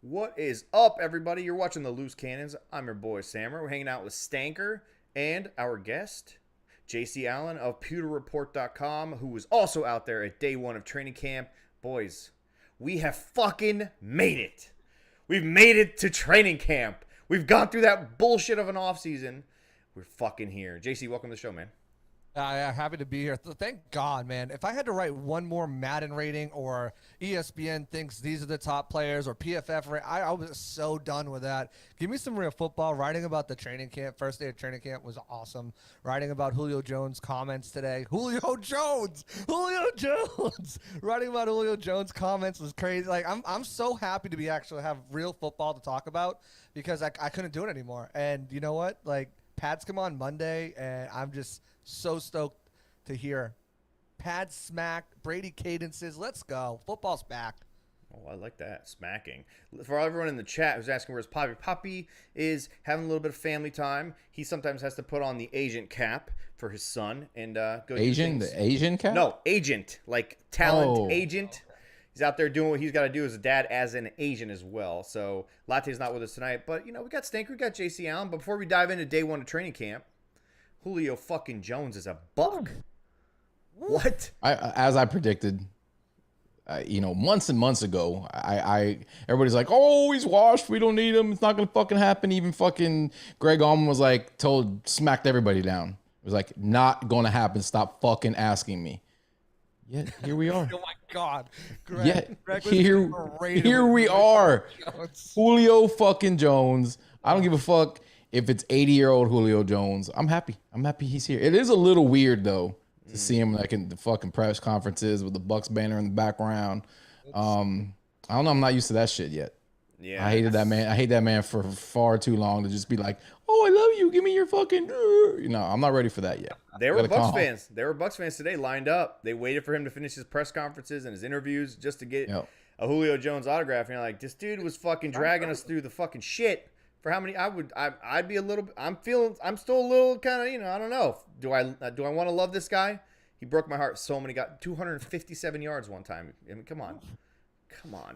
What is up, everybody? You're watching the Loose Cannons. I'm your boy, Sammer. We're hanging out with Stanker and our guest, JC Allen of pewterreport.com, who was also out there at day one of training camp. Boys, we have fucking made it. We've made it to training camp. We've gone through that bullshit of an offseason. We're fucking here. JC, welcome to the show, man. I'm happy to be here. Thank God, man. If I had to write one more Madden rating or ESPN thinks these are the top players or PFF, I was so done with that. Give me some real football. Writing about the training camp, first day of training camp was awesome. Writing about Julio Jones comments today. Julio Jones! Writing about Julio Jones comments was crazy. Like, I'm so happy to be actually have real football to talk about because I couldn't do it anymore. And you know what? Like, pads come on Monday, and I'm just so stoked to hear pads smack, Brady cadences. Let's go. Football's back. Oh, I like that. Smacking. For everyone in the chat who's asking where's Poppy, Poppy is having a little bit of family time. He sometimes has to put on the agent cap for his son and go Asian? The Asian cap? No, agent. Like talent agent. He's out there doing what he's got to do as a dad as an Asian as well. So Latte's not with us tonight. But, we got Stanker, we got JC Allen. But before we dive into day one of training camp, Julio fucking Jones is a buck. What? As I predicted, months and months ago, everybody's like, oh, he's washed. We don't need him. It's not going to fucking happen. Even fucking Greg Allman was like, smacked everybody down. It was like, not going to happen. Stop fucking asking me. Yeah, here we are. Oh my God. Greg Here we are. Julio fucking Jones. I don't give a fuck if it's 80-year-old Julio Jones. I'm happy. I'm happy he's here. It is a little weird though to see him like in the fucking press conferences with the Bucs banner in the background. I don't know. I'm not used to that shit yet. Yeah, I hated that man. I hate that man for far too long to just be like, oh, I love you. Give me your fucking. I'm not ready for that yet. They were Bucs fans. They were Bucs fans today, lined up. They waited for him to finish his press conferences and his interviews just to get a Julio Jones autograph. And you're like, this dude was fucking dragging us through the fucking shit. For how many? I'd be a little. I'm still a little kind of. I don't know. Do I want to love this guy? He broke my heart. So many. Got 257 yards one time. I mean, come on.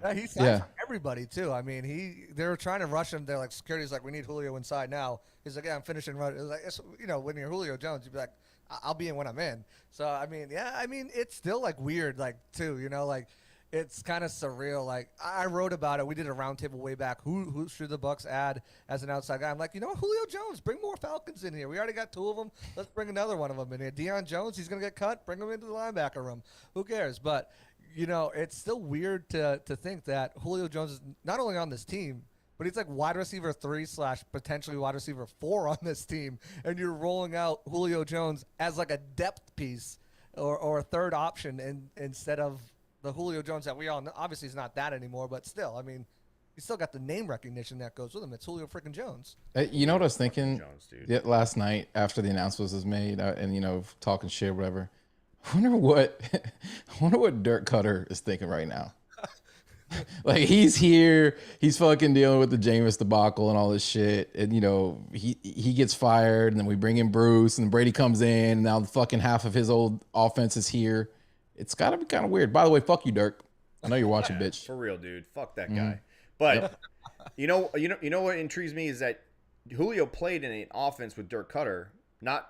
Yeah, he's for everybody too. I mean, they were trying to rush him. They're like, security's like, we need Julio inside now. He's like, yeah, I'm finishing running. Like, when you're Julio Jones, you'd be like, I'll be in when I'm in. So I mean, it's still like weird, like too. Like. It's kind of surreal. Like I wrote about it. We did a roundtable way back. Who should the Bucs add as an outside guy? I'm like, Julio Jones. Bring more Falcons in here. We already got 2 of them. Let's bring another one of them in here. Deion Jones. He's gonna get cut. Bring him into the linebacker room. Who cares? But it's still weird to think that Julio Jones is not only on this team, but he's like wide receiver 3 / potentially wide receiver 4 on this team, and you're rolling out Julio Jones as like a depth piece or a third option instead of the Julio Jones that we all know. Obviously he's not that anymore, but still, I mean, he's still got the name recognition that goes with him. It's Julio freaking Jones. You know what I was thinking last night after the announcement was made and, talking shit or whatever. I wonder what Dirk Cutter is thinking right now. Like he's here, he's fucking dealing with the Jameis debacle and all this shit. And, he gets fired and then we bring in Bruce and Brady comes in and now the fucking half of his old offense is here. It's got to be kind of weird. By the way, fuck you, Dirk. I know you're watching, bitch. For real, dude. Fuck that guy. But you know what intrigues me is that Julio played in an offense with Dirk Cutter. Not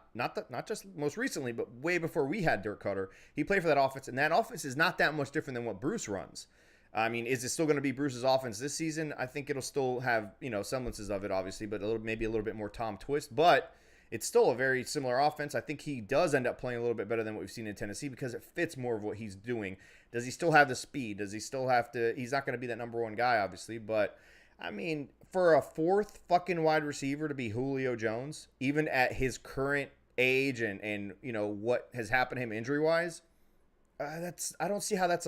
just most recently, but way before we had Dirk Cutter. He played for that offense, and that offense is not that much different than what Bruce runs. I mean, is it still going to be Bruce's offense this season? I think it'll still have semblances of it, obviously, but maybe a little bit more Tom Twist. But it's still a very similar offense. I think he does end up playing a little bit better than what we've seen in Tennessee because it fits more of what he's doing. Does he still have the speed? Does he still have to – he's not going to be that number one guy, obviously. But, I mean, for a 4th fucking wide receiver to be Julio Jones, even at his current age and what has happened to him injury-wise, I don't see how that's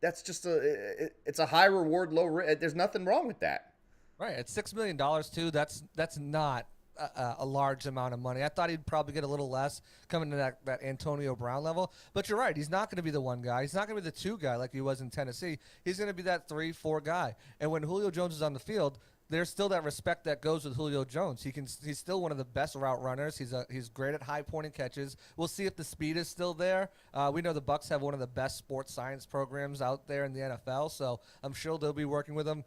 that's just it's a high reward, low risk. There's nothing wrong with that. Right. It's $6 million, too. That's not – a large amount of money. I thought he'd probably get a little less coming to that Antonio Brown level. But you're right. He's not going to be the 1 guy. He's not going to be the 2 guy like he was in Tennessee. He's going to be that 3, 4 guy. And when Julio Jones is on the field, there's still that respect that goes with Julio Jones. He's still one of the best route runners. He's great at high pointing catches. We'll see if the speed is still there. We know the Bucs have one of the best sports science programs out there in the NFL, so I'm sure they'll be working with him.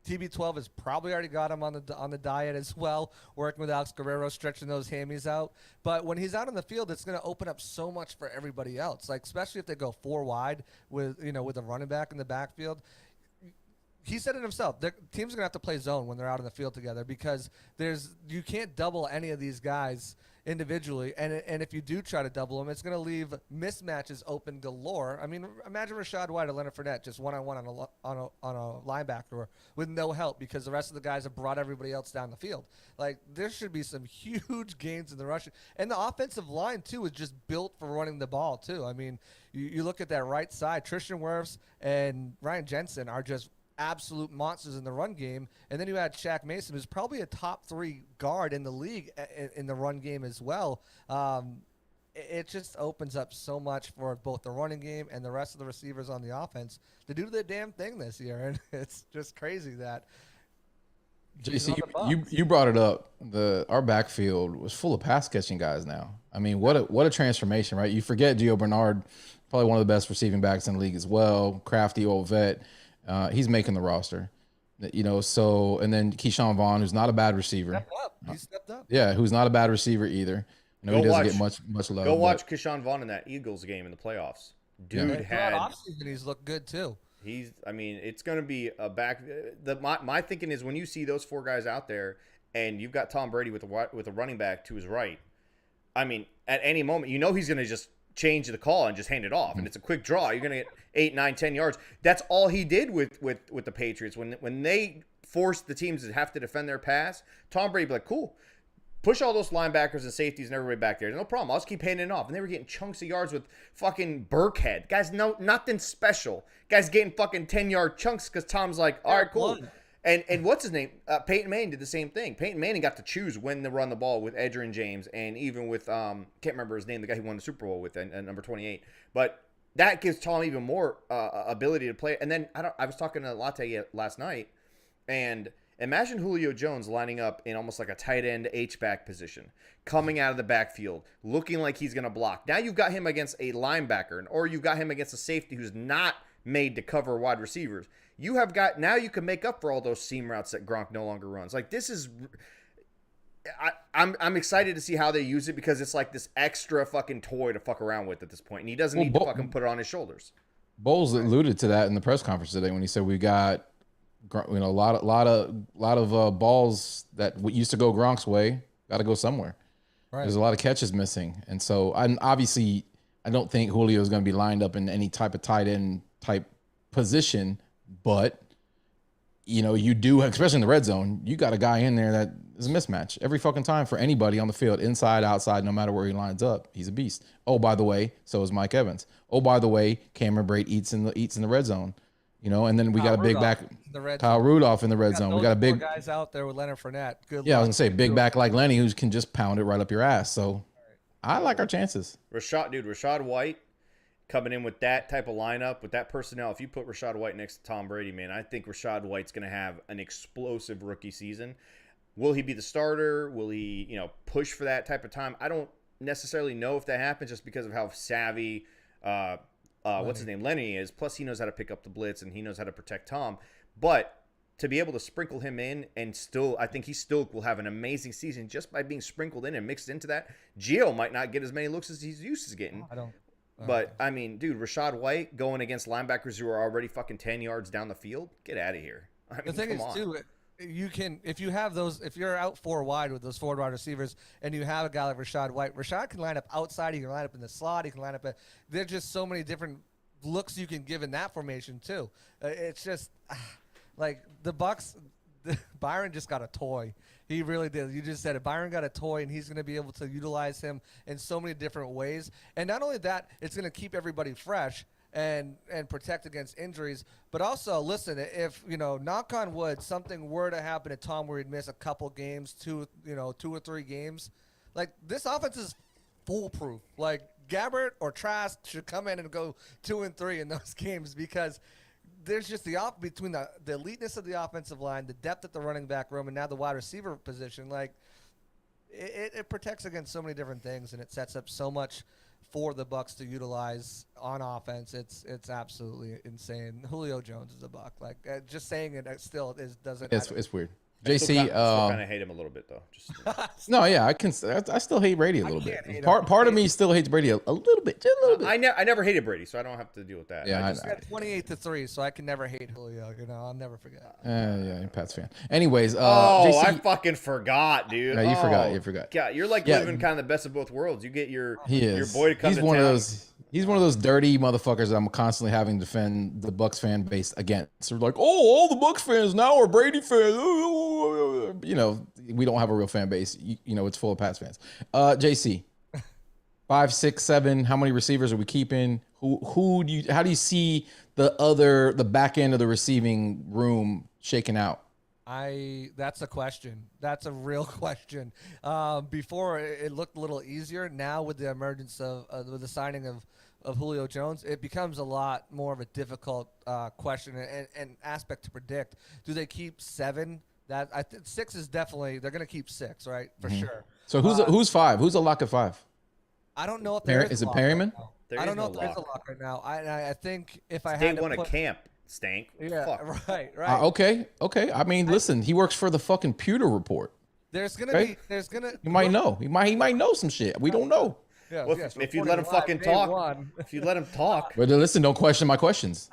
TB12 has probably already got him on the diet as well, working with Alex Guerrero, stretching those hammies out. But when he's out on the field, it's going to open up so much for everybody else. Like especially if they go 4 wide with a running back in the backfield. He said it himself. The teams are gonna have to play zone when they're out in the field together because you can't double any of these guys individually, and if you do try to double them, it's gonna leave mismatches open galore. I mean, imagine Rashad White or Leonard Fournette just one-on-one on a linebacker with no help because the rest of the guys have brought everybody else down the field. Like there should be some huge gains in the rushing, and the offensive line too is just built for running the ball too. I mean, you look at that right side, Tristan Wirfs and Ryan Jensen are just absolute monsters in the run game, and then you had Shaq Mason, who's probably a top 3 guard in the league in the run game as well. It just opens up so much for both the running game and the rest of the receivers on the offense to do the damn thing this year, and it's just crazy that. JC, you brought it up. Our backfield was full of pass catching guys now. I mean, what a transformation, right? You forget Gio Bernard, probably one of the best receiving backs in the league as well. Crafty old vet. He's making the roster, so, and then Keyshawn Vaughn, who's not a bad receiver. He stepped up. Yeah, who's not a bad receiver either. He doesn't get much love. Go watch Keyshawn Vaughn in that Eagles game in the playoffs. Dude had offseason, he's looked good too. It's going to be a back. My thinking is when you see those 4 guys out there and you've got Tom Brady with a running back to his right, I mean, at any moment, he's going to just change the call and just hand it off, and it's a quick draw. You're gonna get 8, 9, 10 yards. That's all he did with the Patriots when they forced the teams to have to defend their pass. Tom Brady be like, cool, push all those linebackers and safeties and everybody back there. No problem. I'll just keep handing it off. And they were getting chunks of yards with fucking Burkhead. Guys, nothing special. Guys getting fucking 10-yard chunks because Tom's like, all right, cool. And what's his name? Peyton Manning did the same thing. Peyton Manning got to choose when to run the ball with Edgerrin James and even with can't remember his name, the guy who won the Super Bowl with and number 28. But that gives Tom even more ability to play. And then I was talking to Latte last night, and imagine Julio Jones lining up in almost like a tight end H-back position, coming out of the backfield, looking like he's going to block. Now you've got him against a linebacker, or you've got him against a safety who's not made to cover wide receivers. You have got, now you can make up for all those seam routes that Gronk no longer runs. Like this is, I'm excited to see how they use it because it's like this extra fucking toy to fuck around with at this point, and he doesn't need to fucking put it on his shoulders. Bowles alluded to that in the press conference today when he said we got, a lot of balls that used to go Gronk's way got to go somewhere. Right. There's a lot of catches missing, and so I don't think Julio is going to be lined up in any type of tight end type position. But, you do, especially in the red zone, you got a guy in there that is a mismatch every fucking time for anybody on the field, inside, outside, no matter where he lines up. He's a beast. Oh, by the way, so is Mike Evans. Oh, by the way, Cameron Brate eats in the red zone. And then we got a big back, Kyle Rudolph in the red zone. We got a big guys out there with Leonard Fournette. Good. Yeah, I was gonna say big back like Lenny who can just pound it right up your ass. So I like our chances. Rashad White. Coming in with that type of lineup, with that personnel, if you put Rashad White next to Tom Brady, man, I think Rashad White's going to have an explosive rookie season. Will he be the starter? Will he, push for that type of time? I don't necessarily know if that happens just because of how savvy, what's his name, Lenny is. Plus, he knows how to pick up the blitz and he knows how to protect Tom. But to be able to sprinkle him in and still, I think he still will have an amazing season just by being sprinkled in and mixed into that. Gio might not get as many looks as he's used to getting. I don't. But, I mean, dude, Rashad White going against linebackers who are already fucking 10 yards down the field, get out of here. I mean, the thing is, too, you can, if you have those, if you're out 4 wide with those 4 wide receivers and you have a guy like Rashad White, Rashad can line up outside, he can line up in the slot, he can line up there's just so many different looks you can give in that formation, too. It's just, like, the Bucs, Byron just got a toy. He really did. You just said it. Byron got a toy, and he's going to be able to utilize him in so many different ways. And not only that, it's going to keep everybody fresh and protect against injuries. But also, listen, if, knock on wood, something were to happen to Tom where he'd miss a couple games, 2 or 3 games, like, this offense is foolproof. Like, Gabbert or Trask should come in and go 2 and 3 in those games because – there's just between the eliteness of the offensive line, the depth at the running back room, and now the wide receiver position. Like, it protects against so many different things, and it sets up so much for the Bucs to utilize on offense. It's absolutely insane. Julio Jones is a Buc. Like just saying it still doesn't. It's weird. I JC, still kind of hate him a little bit though. no, yeah, I still hate Brady a little bit. Part of me still hates Brady a little bit, just a little bit. I never hated Brady, so I don't have to deal with that. Yeah, I got 28-3, so I can never hate Julio. I'll never forget. Yeah, Pat's fan. Anyways, JC, I JC, fucking forgot, dude. Yeah, you forgot. Yeah, you're like living kind of the best of both worlds. You get your boy to come He's to one town. of those. He's one of those dirty motherfuckers that I'm constantly having to defend the Bucs fan base against. So like, all the Bucs fans now are Brady fans. We don't have a real fan base. It's full of Pats fans. JC, 5, 6, 7. How many receivers are we keeping? How do you see the back end of the receiving room shaking out? That's a question. That's a real question. Before it looked a little easier. Now with the emergence with the signing of Julio Jones, it becomes a lot more of a difficult question and aspect to predict. Do they keep 7? That I think 6 is definitely they're going to keep 6, right? For sure. So who's 5? Who's a lock at 5? I don't know if there is. Is it Perryman? Right I don't know if there's a lock right now. I think if I day had to one of camp. Stank. Yeah, fuck. right. Okay. I mean, listen, he works for the fucking Pewter Report. He might know. He might know some shit. We don't know. Yeah, well, if you let him fucking talk. If you let him talk. But listen, don't question my questions.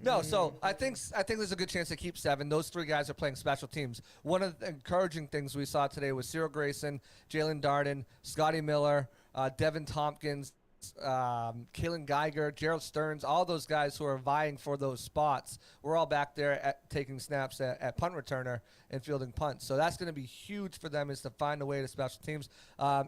No, so I think there's a good chance to keep 7. Those 3 guys are playing special teams. One of the encouraging things we saw today was Cyril Grayson, Jalen Darden, Scotty Miller, Devin Tompkins, Kalen Geiger, Gerald Stearns, all those guys who are vying for those spots. We're all back there taking snaps at punt returner and fielding punts. So that's going to be huge for them, is to find a way to special teams.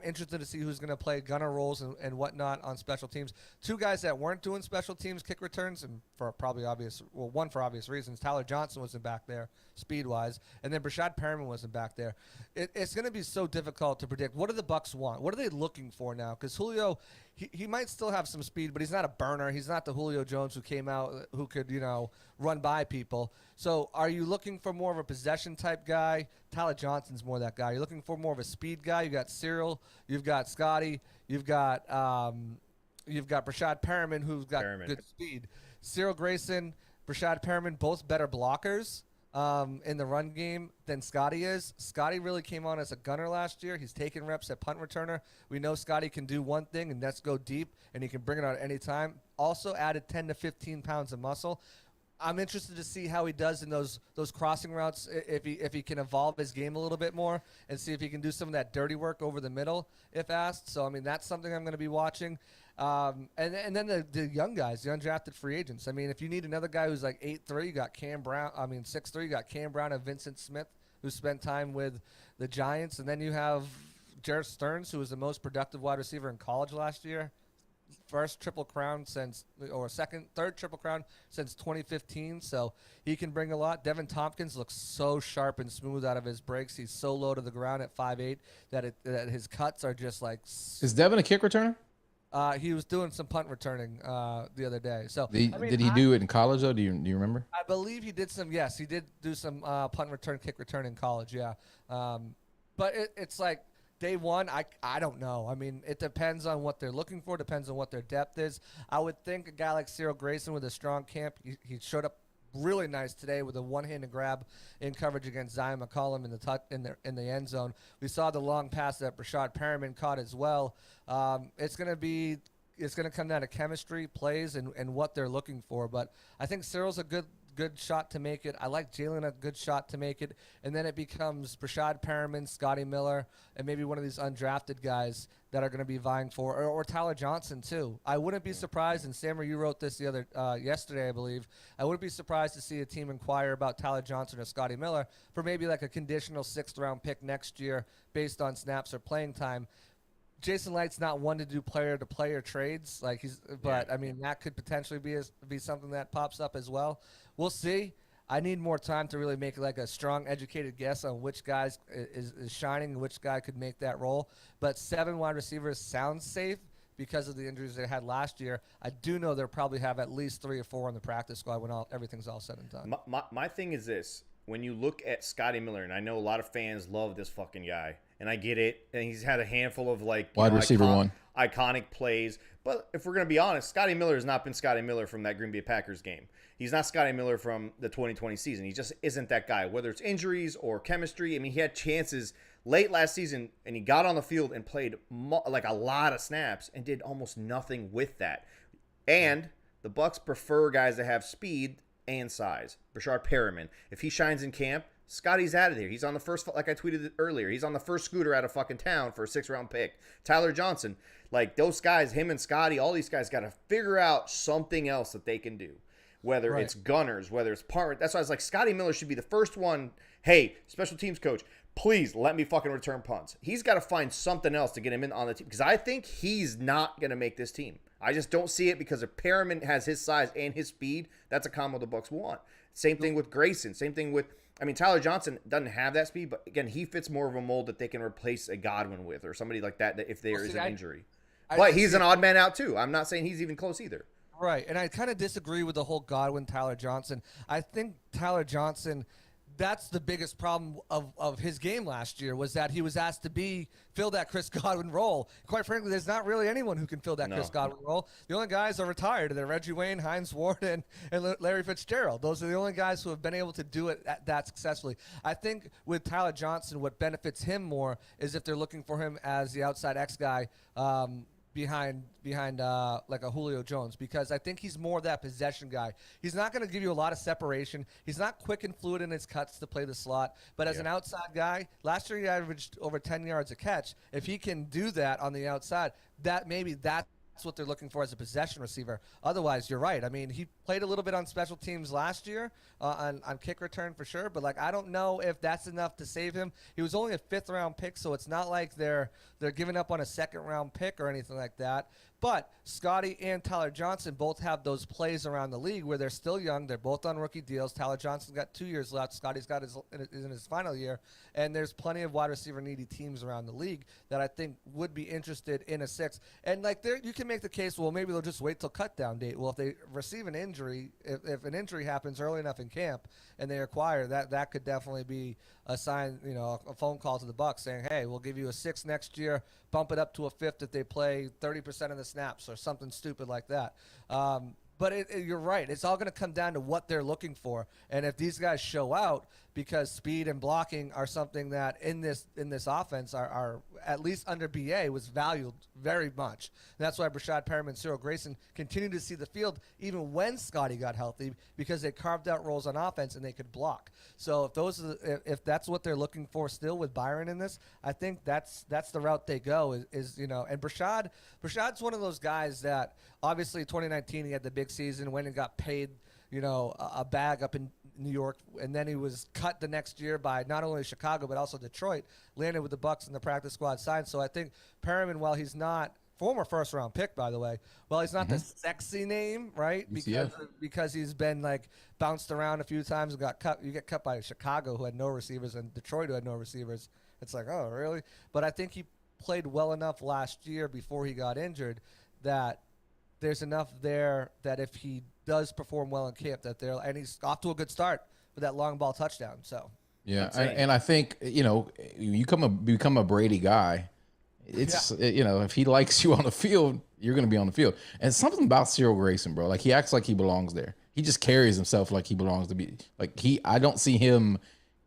Interested to see who's going to play gunner roles and whatnot on special teams. 2 guys that weren't doing special teams kick returns, and for probably one for obvious reasons. Tyler Johnson wasn't back there speed-wise, and then Brashad Perriman wasn't back there. It's going to be so difficult to predict. What do the Bucs want? What are they looking for now? Because Julio, he might still have some speed, but he's not a burner. He's not the Julio Jones who came out who could, run by people. So are you looking for more of a possession type guy? Tyler Johnson's more that guy. You're looking for more of a speed guy. You got Cyril, you've got Scotty, you've got Brashad Perriman, who's got good speed. Cyril Grayson, Brashad Perriman, both better blockers in the run game than Scotty is. Scotty really came on as a gunner last year. He's taking reps at punt returner. We know Scotty can do one thing, and that's go deep, and he can bring it out at any time. Also added 10 to 15 pounds of muscle. I'm interested to see how he does in those crossing routes, if he can evolve his game a little bit more and see if he can do some of that dirty work over the middle if asked. So, I mean, that's something I'm going to be watching. And then the young guys, the undrafted free agents. I mean, if you need another guy who's like 8'3", you got 6'3", you got Cam Brown and Vincent Smith, who spent time with the Giants. And then you have Jared Stearns, who was the most productive wide receiver in college last year. Third triple crown since 2015, so he can bring a lot. Devin Tompkins looks so sharp and smooth out of his breaks. He's so low to the ground at 5'8" that his cuts are just like. Is Devin a kick returner? He was doing some punt returning the other day. So did he do it in college though? Do you remember? I believe he did some. Yes, he did do some punt return, kick return in college. Yeah, but it's like. Day one, I don't know. I mean, it depends on what they're looking for, depends on what their depth is. I would think a guy like Cyril Grayson with a strong camp, he showed up really nice today with a one-handed grab in coverage against Zion McCollum in the end zone. We saw the long pass that Brashad Perriman caught as well. It's going to come down to chemistry, plays, and what they're looking for. But I think Cyril's a good shot to make it. I like Jalen a good shot to make it. And then it becomes Brashad Perriman, Scotty Miller, and maybe one of these undrafted guys that are going to be vying for, or Tyler Johnson too. I wouldn't be surprised, and Sammer, you wrote this yesterday, I believe. I wouldn't be surprised to see a team inquire about Tyler Johnson or Scotty Miller for maybe like a conditional 6th-round pick next year based on snaps or playing time. Jason Light's not one to do player-to-player trades, I mean that could potentially be something that pops up as well. We'll see. I need more time to really make like a strong, educated guess on which guy is shining and which guy could make that role. But 7 wide receivers sounds safe because of the injuries they had last year. I do know they'll probably have at least 3 or 4 on the practice squad when everything's all said and done. My thing is this. When you look at Scotty Miller, and I know a lot of fans love this fucking guy, and I get it, and he's had a handful of wide receiver one. iconic plays. But if we're going to be honest, Scotty Miller has not been Scotty Miller from that Green Bay Packers game. He's not Scotty Miller from the 2020 season. He just isn't that guy, whether it's injuries or chemistry. I mean, he had chances late last season, and he got on the field and played like a lot of snaps and did almost nothing with that. And the Bucs prefer guys that have speed and size. Brashard Perriman, if he shines in camp, Scotty's out of there. He's on the first, like I tweeted earlier, he's on the first scooter out of fucking town for a 6th-round pick. Tyler Johnson, like those guys, him and Scotty, all these guys got to figure out something else that they can do. Whether it's gunners, whether it's part. That's why I was like, Scotty Miller should be the first one. Hey, special teams coach, please let me fucking return punts. He's got to find something else to get him in on the team because I think he's not going to make this team. I just don't see it because if Perriman has his size and his speed, that's a combo the Bucs want. Same thing with Grayson. Same thing with, I mean, Tyler Johnson doesn't have that speed, but again, he fits more of a mold that they can replace a Godwin with or somebody like that if there is an injury. But he's an odd man out too. I'm not saying he's even close either. Right, and I kind of disagree with the whole Godwin, Tyler Johnson. I think Tyler Johnson, that's the biggest problem of his game last year was that he was asked to fill that Chris Godwin role. Quite frankly, there's not really anyone who can fill that Chris Godwin role. The only guys are retired. They're Reggie Wayne, Hines Ward, and Larry Fitzgerald. Those are the only guys who have been able to do it that successfully. I think with Tyler Johnson, what benefits him more is if they're looking for him as the outside X guy, behind like a Julio Jones, because I think he's more that possession guy. He's not going to give you a lot of separation. He's not quick and fluid in his cuts to play the slot, but as an outside guy, last year he averaged over 10 yards a catch. If he can do that on the outside, that's what they're looking for as a possession receiver. Otherwise, you're right. I mean, he played a little bit on special teams last year on kick return for sure, but like I don't know if that's enough to save him. He was only a 5th-round pick, so it's not like they're giving up on a 2nd-round pick or anything like that. But Scotty and Tyler Johnson both have those plays around the league where they're still young. They're both on rookie deals. Tyler Johnson's got 2 years left. Scotty's got is in his final year. And there's plenty of wide receiver needy teams around the league that I think would be interested in a 6. And like you can make the case, well, maybe they'll just wait till cutdown date. Well, if they receive an injury, if an injury happens early enough in camp and they acquire that could definitely be a sign, a phone call to the Bucs saying, hey, we'll give you a 6 next year, bump it up to a 5th if they play 30% of the snaps or something stupid like that. But you're right. It's all going to come down to what they're looking for. And if these guys show out, because speed and blocking are something that in this offense are at least under BA was valued very much. And that's why Brashard Perriman, Cyril Grayson continued to see the field even when Scotty got healthy because they carved out roles on offense and they could block. So if that's what they're looking for still with Byron in this, I think that's the route they go is and Brashad's one of those guys that obviously 2019 he had the big season, went and got paid a bag up in New York, and then he was cut the next year by not only Chicago but also Detroit, landed with the Bucs in the practice squad signed. So I think Perriman, while he's not former 1st-round pick, by the way, well, he's not the sexy name, right? Because he's been like bounced around a few times and got cut. You get cut by Chicago, who had no receivers, and Detroit, who had no receivers. It's like, oh, really? But I think he played well enough last year before he got injured that there's enough there that if he does perform well in camp, and he's off to a good start with that long ball touchdown. So yeah, and I think you become a Brady guy. It's if he likes you on the field, you're going to be on the field. And something about Cyril Grayson, bro, like he acts like he belongs there. He just carries himself like he belongs to be. Like I don't see him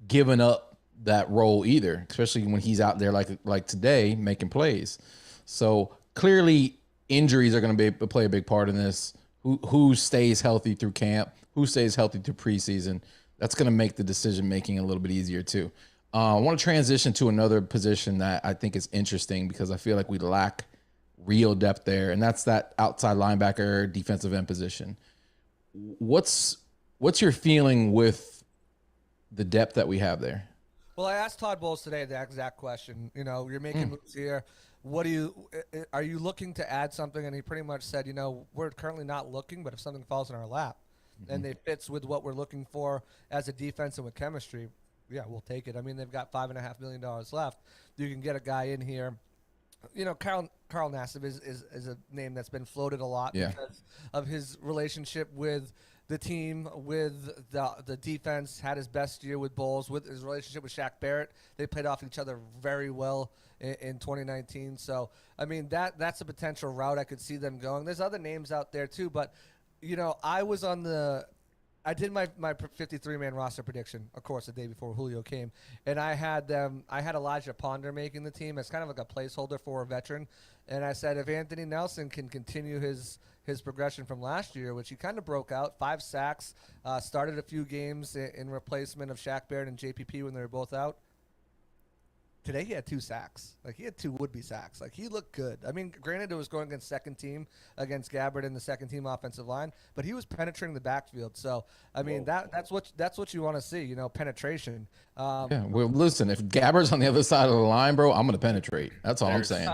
giving up that role either, especially when he's out there like today making plays. So clearly, injuries are going to play a big part in this. Who stays healthy through camp? Who stays healthy through preseason? That's going to make the decision making a little bit easier too. I want to transition to another position that I think is interesting because I feel like we lack real depth there, and that's that outside linebacker defensive end position. What's your feeling with the depth that we have there? Well, I asked Todd Bowles today the exact question. You're making moves here. Are you looking to add something? And he pretty much said, we're currently not looking, but if something falls in our lap and it fits with what we're looking for as a defense and with chemistry, yeah, we'll take it. I mean, they've got $5.5 million left. You can get a guy in here. Carl Nassib is a name that's been floated a lot because of his relationship with the team with the defense, had his best year with Bowles, with his relationship with Shaq Barrett. They played off each other very well in 2019. So, I mean, that's a potential route I could see them going. There's other names out there too, but, I did my 53-man roster prediction, of course, the day before Julio came, and I had Elijah Ponder making the team as kind of like a placeholder for a veteran, and I said if Anthony Nelson can continue his progression from last year, which he kind of broke out, 5 sacks, started a few games in replacement of Shaq Barrett and JPP when they were both out. Today he had 2 sacks. Like, he had 2 would-be sacks. Like, he looked good. I mean, granted, it was going against second team, against Gabbard and the second team offensive line, but he was penetrating the backfield. So, I mean, that's what you want to see, penetration. Yeah, well, listen, if Gabbard's on the other side of the line, bro, I'm going to penetrate. That's all I'm saying.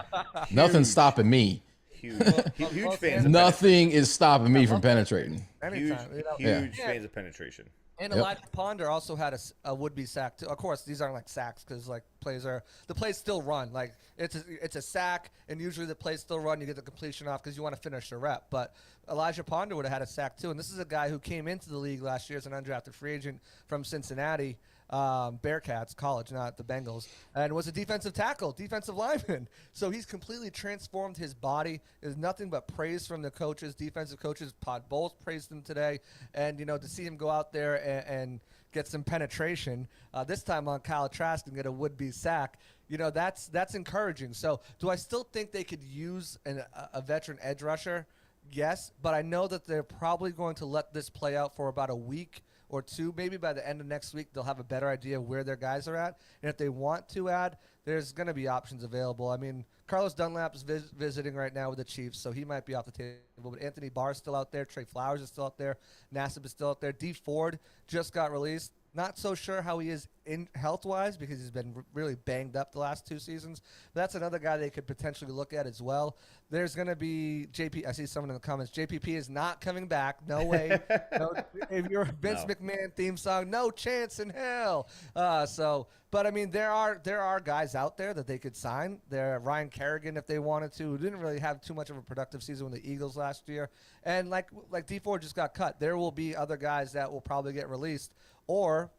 Nothing's stopping me. Huge fans. Nothing is stopping me from penetrating. Anytime, huge fans of penetration. And Elijah Ponder also had a would-be sack too. Of course, these aren't like sacks because like the plays still run. Like it's a sack, and usually the plays still run. You get the completion off because you want to finish the rep. But Elijah Ponder would have had a sack too. And this is a guy who came into the league last year as an undrafted free agent from Cincinnati Bearcats, college, not the Bengals, and was a defensive tackle, defensive lineman. So he's completely transformed his body. There's nothing but praise from the coaches, defensive coaches. Todd Bowles praised him today, and to see him go out there and get some penetration this time on Kyle Trask and get a would-be sack. That's encouraging. So do I still think they could use a veteran edge rusher? Yes, but I know that they're probably going to let this play out for about a week or 2. Maybe by the end of next week, they'll have a better idea of where their guys are at. And if they want to add, there's going to be options available. I mean, Carlos Dunlap's visiting right now with the Chiefs, so he might be off the table. But Anthony Barr is still out there. Trey Flowers is still out there. Nassib is still out there. D Ford just got released. Not so sure how he is in health-wise because he's been really banged up the last 2 seasons. But that's another guy they could potentially look at as well. There's going to be JP. I see someone in the comments. JPP is not coming back. No way. No, if you're a Vince McMahon theme song, no chance in hell. But I mean, there are guys out there that they could sign. There, Ryan Kerrigan, if they wanted to, who didn't really have too much of a productive season with the Eagles last year. And like D Ford just got cut. There will be other guys that will probably get released. Or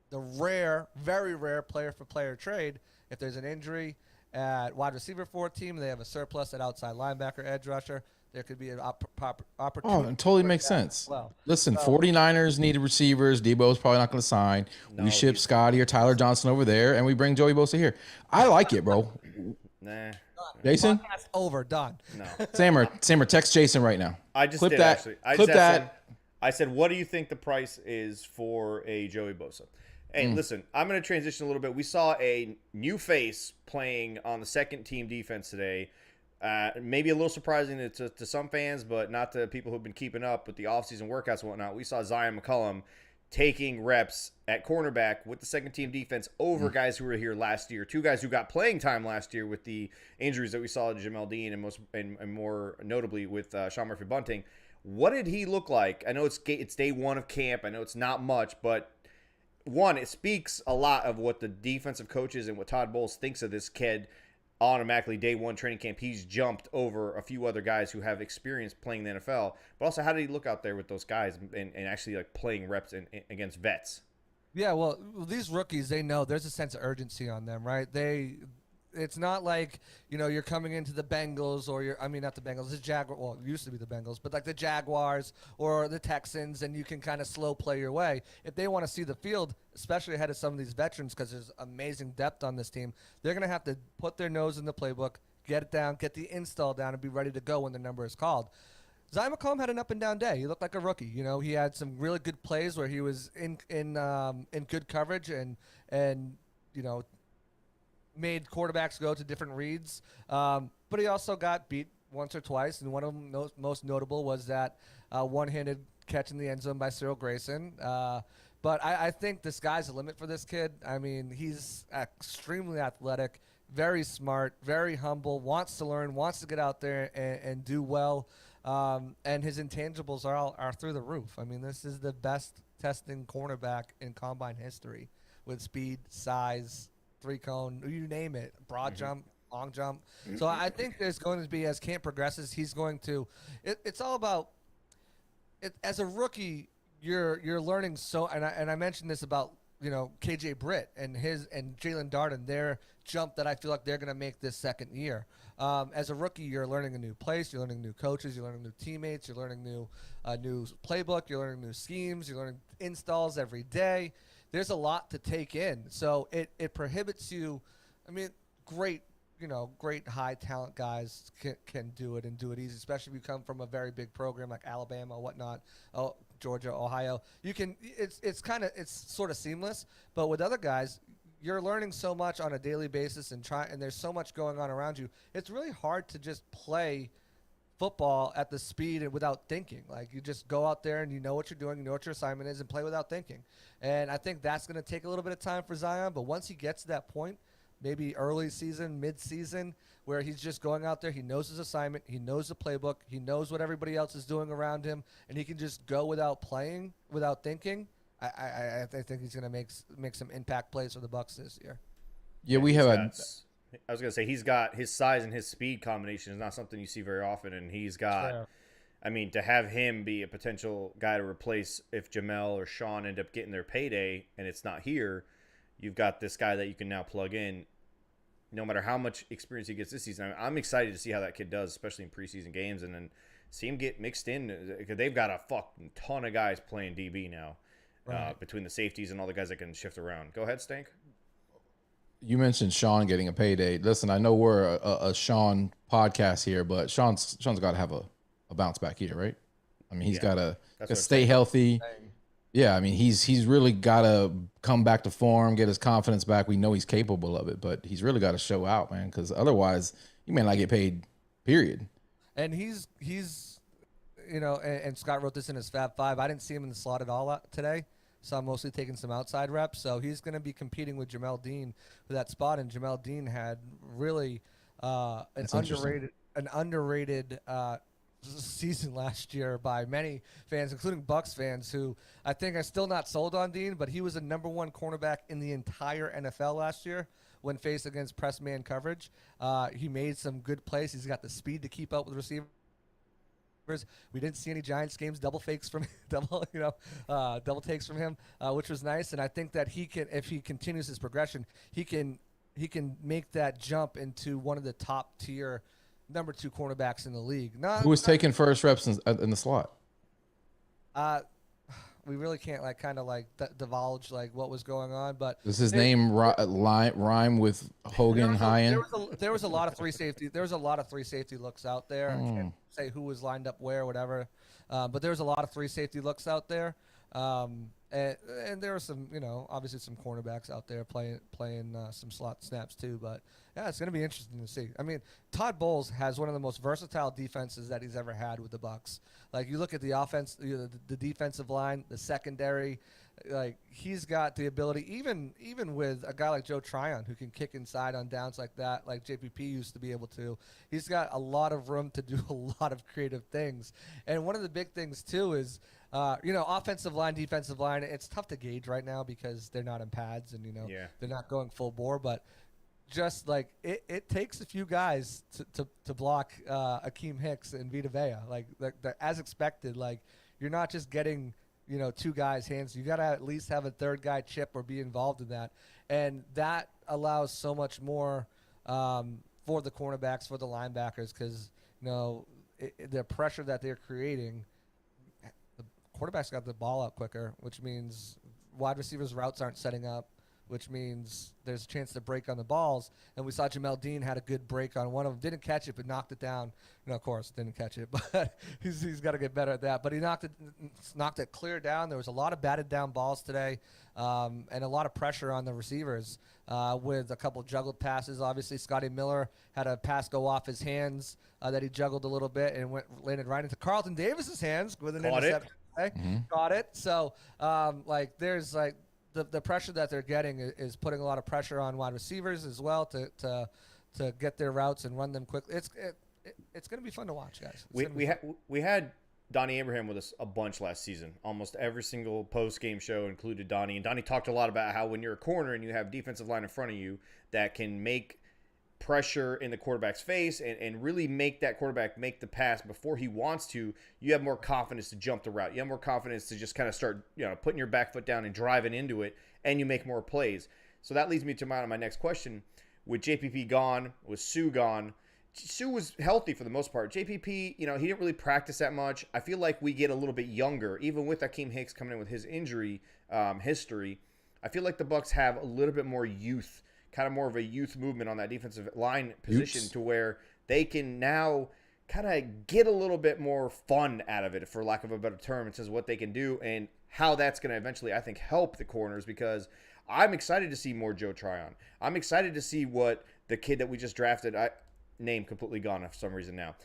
the rare, very rare player-for-player trade, if there's an injury at wide receiver for a team, they have a surplus at outside linebacker, edge rusher, there could be an opportunity. Oh, it totally makes sense. Well. Listen, 49ers needed receivers. Debo's probably not going to sign. We ship Scotty or Tyler Johnson over there, and we bring Joey Bosa here. I like it, bro. Nah. Jason? Podcast over, done. No. Sammer, text Jason right now. I just clip did, that. actually. Clip that. I said, what do you think the price is for a Joey Bosa? Hey, listen, I'm going to transition a little bit. We saw a new face playing on the second team defense today. Maybe a little surprising to some fans, but not to people who've been keeping up with the offseason workouts and whatnot. We saw Zion McCollum taking reps at cornerback with the second team defense over guys who were here last year. 2 guys who got playing time last year with the injuries that we saw to Jamel Dean and more notably with Sean Murphy-Bunting. What did he look like? I know it's day 1 of camp. I know it's not much, but one, it speaks a lot of what the defensive coaches and what Todd Bowles thinks of this kid. Automatically, day 1 training camp, he's jumped over a few other guys who have experience playing the NFL. But also, how did he look out there with those guys and actually like playing reps against vets? Yeah, well, these rookies, they know there's a sense of urgency on them, right? It's not like, you're coming into the Bengals not the Bengals, the Jaguars, well, it used to be the Bengals, but like the Jaguars or the Texans, and you can kind of slow play your way. If they want to see the field, especially ahead of some of these veterans, because there's amazing depth on this team, they're going to have to put their nose in the playbook, get it down, get the install down, and be ready to go when the number is called. Zion McCollum had an up-and-down day. He looked like a rookie. He had some really good plays where he was in good coverage and made quarterbacks go to different reads. But he also got beat once or twice, and one of them most notable was that one-handed catch in the end zone by Cyril Grayson. But I think the sky's the limit for this kid. I mean, he's extremely athletic, very smart, very humble, wants to learn, wants to get out there and do well. And his intangibles are through the roof. I mean, this is the best testing cornerback in combine history with speed, size, 3-cone, you name it, broad jump, long jump. So I think there's going to be, as camp progresses, he's going to – it's all about – as a rookie, you're learning so, and I mentioned this about KJ Britt and Jalen Darden, their jump that I feel like they're going to make this second year. As a rookie, you're learning a new place, you're learning new coaches, you're learning new teammates, you're learning new playbook, you're learning new schemes, you're learning installs every day. There's a lot to take in, so it prohibits you. I mean, great high talent guys can do it and do it easy, especially if you come from a very big program like Alabama, whatnot, Georgia, Ohio. It's sort of seamless, but with other guys, you're learning so much on a daily basis and there's so much going on around you. It's really hard to just play football at the speed and without thinking. Like, you just go out there and you know what you're doing, you know what your assignment is, and play without thinking. And I think that's going to take a little bit of time for Zion, but once he gets to that point, maybe early season, mid-season, where he's just going out there, he knows his assignment, he knows the playbook, he knows what everybody else is doing around him, and he can just go without playing, without thinking. I think he's going to make some impact plays for the Bucs this year. Yeah, I was going to say, he's got his size and his speed combination is not something you see very often, and he's got I mean, to have him be a potential guy to replace if Jamel or Sean end up getting their payday and it's not here, you've got this guy that you can now plug in no matter how much experience he gets this season. I'm excited to see how that kid does, especially in preseason games, and then see him get mixed in, because they've got a fucking ton of guys playing DB now, between the safeties and all the guys that can shift around. Go ahead, Stank. You mentioned Sean getting a payday. Listen, I know we're a Sean podcast here, but Sean's got to have a bounce back here, right? I mean, he's got to stay healthy. Yeah, I mean, he's really got to come back to form, get his confidence back. We know he's capable of it, but he's really got to show out, man, because otherwise you may not get paid, period. And he's and Scott wrote this in his Fab Five. I didn't see him in the slot at all today, so I'm mostly taking some outside reps. So he's going to be competing with Jamel Dean for that spot, and Jamel Dean had really an underrated season last year by many fans, including Bucs fans, who I think are still not sold on Dean, but he was a number one cornerback in the entire NFL last year when faced against press man coverage. He made some good plays. He's got the speed to keep up with receivers. We didn't see any Giants games double takes from him, which was nice. And I think that he can, if he continues his progression, he can make that jump into one of the top tier number 2 cornerbacks in the league. Who was taking first reps in the slot? We really can't divulge what was going on, but does his name rhyme with Hogan Hyen? There was a lot of 3 safety. There was a lot of 3 safety looks out there. I can't say who was lined up where, whatever. But there was a lot of 3 safety looks out there. And there were some, obviously some cornerbacks out there playing some slot snaps too. But yeah, it's going to be interesting to see. I mean, Todd Bowles has one of the most versatile defenses that he's ever had with the Bucs. Like, you look at the offense, the defensive line, the secondary. Like, he's got the ability, even with a guy like Joe Tryon, who can kick inside on downs like that, like JPP used to be able to. He's got a lot of room to do a lot of creative things. And one of the big things too is, offensive line, defensive line, it's tough to gauge right now because they're not in pads and, they're not going full bore. But just like it takes a few guys to block Akeem Hicks and Vita Vea. Like as expected, like, you're not just getting, 2 guys' hands. You got to at least have a third guy chip or be involved in that. And that allows so much more for the cornerbacks, for the linebackers, because, the pressure that they're creating, the quarterbacks got the ball out quicker, which means wide receivers' routes aren't setting up, which means there's a chance to break on the balls. And we saw Jamel Dean had a good break on one of them. Didn't catch it, but knocked it down. Of course, didn't catch it, but he's got to get better at that. But he knocked it clear down. There was a lot of batted down balls today, and a lot of pressure on the receivers with a couple juggled passes. Obviously, Scotty Miller had a pass go off his hands that he juggled a little bit and landed right into Carlton Davis's hands with an interception. Got it. So, there's the pressure that they're getting is putting a lot of pressure on wide receivers as well to get their routes and run them quickly. It's going to be fun to watch, guys. We had Donnie Abraham with us a bunch last season. Almost every single post-game show included Donnie. And Donnie talked a lot about how when you're a corner and you have defensive line in front of you that can make pressure in the quarterback's face and really make that quarterback make the pass before he wants to, you have more confidence to jump the route. You have more confidence to just kind of start, putting your back foot down and driving into it, and you make more plays. So that leads me to my next question. With JPP gone, with Sue gone, Sue was healthy for the most part. JPP, he didn't really practice that much. I feel like we get a little bit younger, even with Akeem Hicks coming in with his injury history. I feel like the Bucs have a little bit more youth, kind of more of a youth movement on that defensive line position to where they can now kind of get a little bit more fun out of it, for lack of a better term, in terms of what they can do and how that's going to eventually, I think, help the corners, because I'm excited to see more Joe Tryon. I'm excited to see what the kid that we just drafted, name completely gone for some reason now.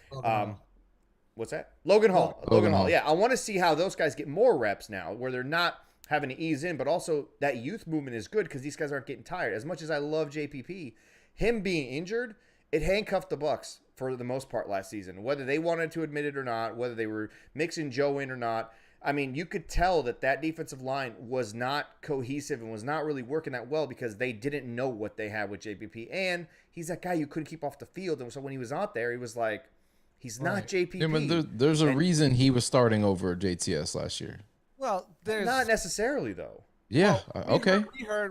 What's that? Logan Hall. Logan Hall. Yeah, I want to see how those guys get more reps now, where they're not having to ease in, but also that youth movement is good because these guys aren't getting tired. As much as I love JPP, him being injured, it handcuffed the Bucs for the most part last season. Whether they wanted to admit it or not, whether they were mixing Joe in or not, I mean, you could tell that defensive line was not cohesive and was not really working that well because they didn't know what they had with JPP. And he's that guy you couldn't keep off the field. And so when he was out there, he was like, he's not JPP. Yeah, but there's a reason he was starting over JTS last year. Well, there's not necessarily though. Yeah. Okay.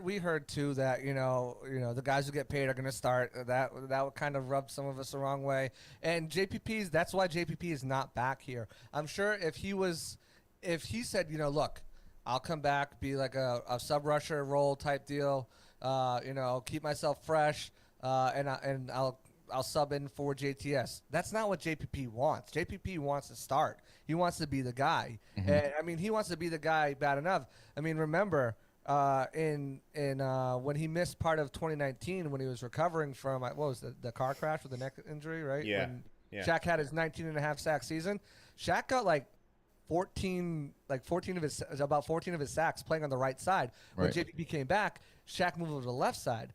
We heard too that the guys who get paid are going to start. That would kind of rub some of us the wrong way. And that's why JPP is not back here. I'm sure if he said, look, I'll come back, be like a sub rusher role type deal, keep myself fresh, and I'll sub in for JTS. That's not what JPP wants. JPP wants to start. He wants to be the guy. Mm-hmm. And I mean, he wants to be the guy bad enough. I mean, remember when he missed part of 2019 when he was recovering from the car crash with the neck injury, right? Yeah. When Shaq had his 19.5 sack season, Shaq got about 14 of his sacks playing on the right side. When JPP came back, Shaq moved over to the left side.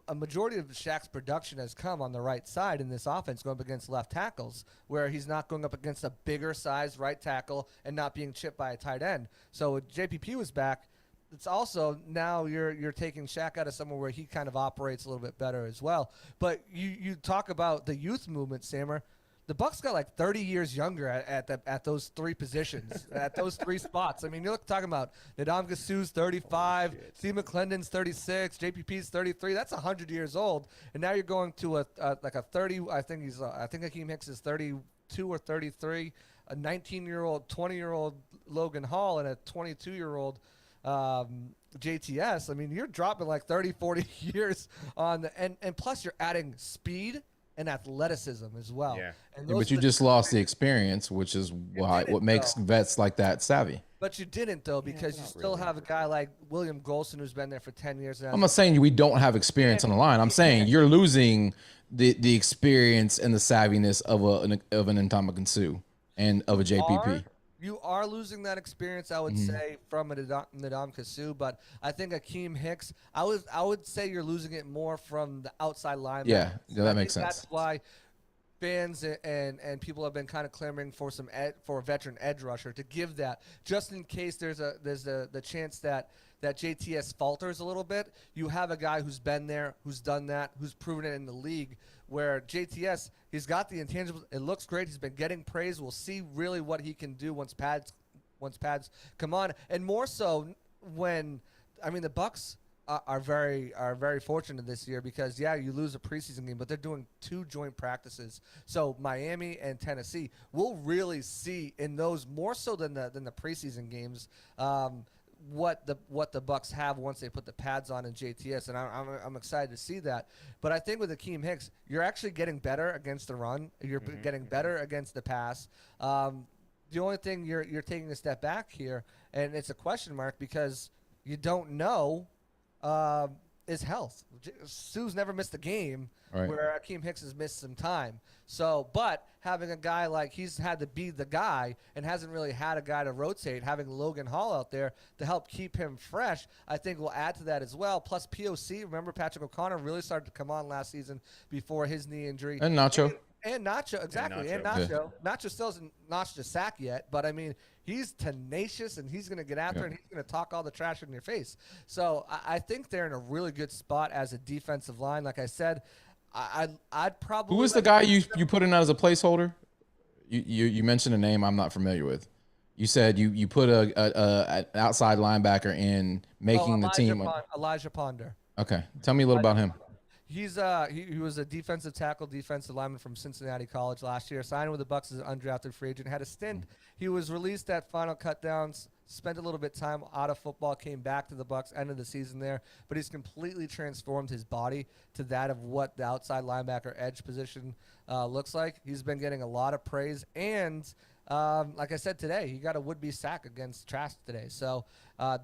A majority of Shaq's production has come on the right side in this offense, going up against left tackles, where he's not going up against a bigger sized right tackle and not being chipped by a tight end. So when JPP was back, it's also now you're taking Shaq out of somewhere where he kind of operates a little bit better as well. But you talk about the youth movement, Sammer. The Bucs got 30 years younger at those three positions, at those three spots. I mean, you're talking about Ndamukong Suh's 35, Steve McClendon's 36, JPP's 33. That's 100 years old, and now you're going to a 30. I think Akeem Hicks is 32 or 33, a 19-year-old, 20-year-old Logan Hall, and a 22-year-old JTS. I mean, you're dropping 30, 40 years on and plus you're adding speed and athleticism as well. Yeah. But you just lost the experience, which is what makes vets like that savvy. But you didn't, though, because you still have a guy like William Golson who's been there for 10 years now. I'm not saying we don't have experience on the line. I'm saying you're losing the experience and the savviness of an Ndamukong Suh and of a JPP. You are losing that experience, I would say, from a Ndamukong Suh, but I think Akeem Hicks, I would say you're losing it more from the outside linebacker. Yeah, that makes sense. That's why fans and people have been kind of clamoring for for a veteran edge rusher to give that, just in case there's the chance that JTS falters a little bit. You have a guy who's been there, who's done that, who's proven it in the league. Where JTS, he's got the intangibles. It looks great. He's been getting praise. We'll see really what he can do once pads come on, and more so when the Bucs are very fortunate this year because you lose a preseason game, but they're doing 2 joint practices. So Miami and Tennessee, we'll really see in those more so than the preseason games. What the Bucs have once they put the pads on in JTS, and I'm excited to see that. But I think with Akeem Hicks, you're actually getting better against the run. You're getting better against the pass. The only thing you're taking a step back here, and it's a question mark because you don't know is health. Sue's never missed a game, where Akeem Hicks has missed some time. So, but having a guy like he's had to be the guy and hasn't really had a guy to rotate, having Logan Hall out there to help keep him fresh, I think will add to that as well. Plus POC, remember Patrick O'Connor really started to come on last season before his knee injury. And Nacho. And Nacho, exactly. And Nacho. Yeah. Nacho still hasn't notched a sack yet, but I mean, he's tenacious and he's going to get after it and he's going to talk all the trash in your face. So I think they're in a really good spot as a defensive line. Like I said, I'd probably. Who was the guy you put in as a placeholder? You mentioned a name I'm not familiar with. You said you put an outside linebacker in making the team. Elijah Ponder. Okay, tell me a little about him. He's he was a defensive tackle, defensive lineman from Cincinnati College last year. Signed with the Bucs as an undrafted free agent. Had a stint. He was released at final cutdowns. Spent a little bit of time out of football. Came back to the Bucs. End of the season there. But he's completely transformed his body to that of what the outside linebacker edge position looks like. He's been getting a lot of praise. And like I said today, he got a would-be sack against Trask today. So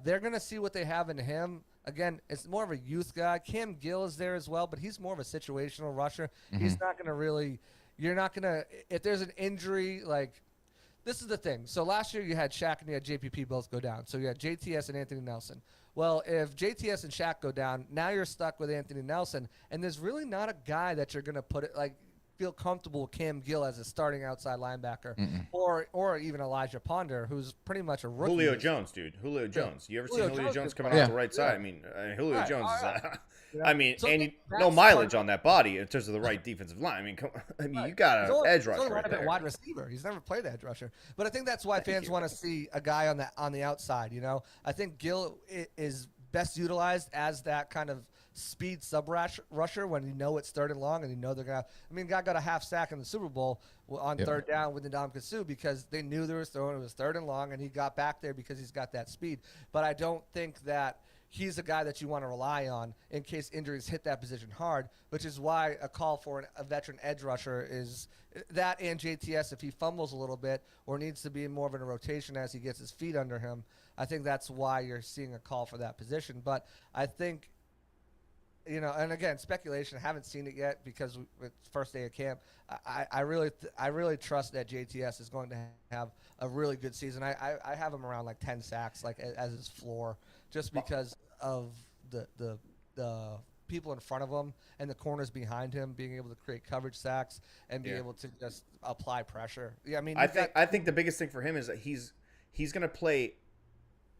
they're going to see what they have in him. Again, it's more of a youth guy. Cam Gill is there as well, but he's more of a situational rusher. He's not going to really – you're not going to – if there's an injury, like – this is the thing. So last year you had Shaq and you had JPP both go down. So you had JTS and Anthony Nelson. Well, if JTS and Shaq go down, now you're stuck with Anthony Nelson, and there's really not a guy that you're going to put it – like – feel comfortable with Cam Gill as a starting outside linebacker, or even Elijah Ponder, who's pretty much a rookie. Julio Jones, dude. Julio Jones. You ever seen Julio Jones coming off the right side? I mean, Julio Jones is. I mean, so and no mileage on that body in terms of the right defensive line. I mean, you got an edge rusher right there. Wide receiver. He's never played edge rusher, but I think that's why fans want to see a guy on the outside. You know, I think Gill is best utilized as that kind of speed sub rusher when you know it's third and long and you know they're gonna. I mean, guy got a half sack in the Super Bowl on third down with Ndamukong Suh because they knew they were throwing. It was third and long, and he got back there because he's got that speed. But I don't think that he's a guy that you want to rely on in case injuries hit that position hard, which is why a call for a veteran edge rusher is that, and JTS if he fumbles a little bit or needs to be more of in a rotation as he gets his feet under him. I think that's why you're seeing a call for that position. But I think, you know, and again, speculation. I haven't seen it yet because it's first day of camp. I really trust that JTS is going to have a really good season. I have him around like 10 sacks, like as his floor, just because of the people in front of him and the corners behind him being able to create coverage sacks and be able to just apply pressure. Yeah, I mean, I think the biggest thing for him is that he's going to play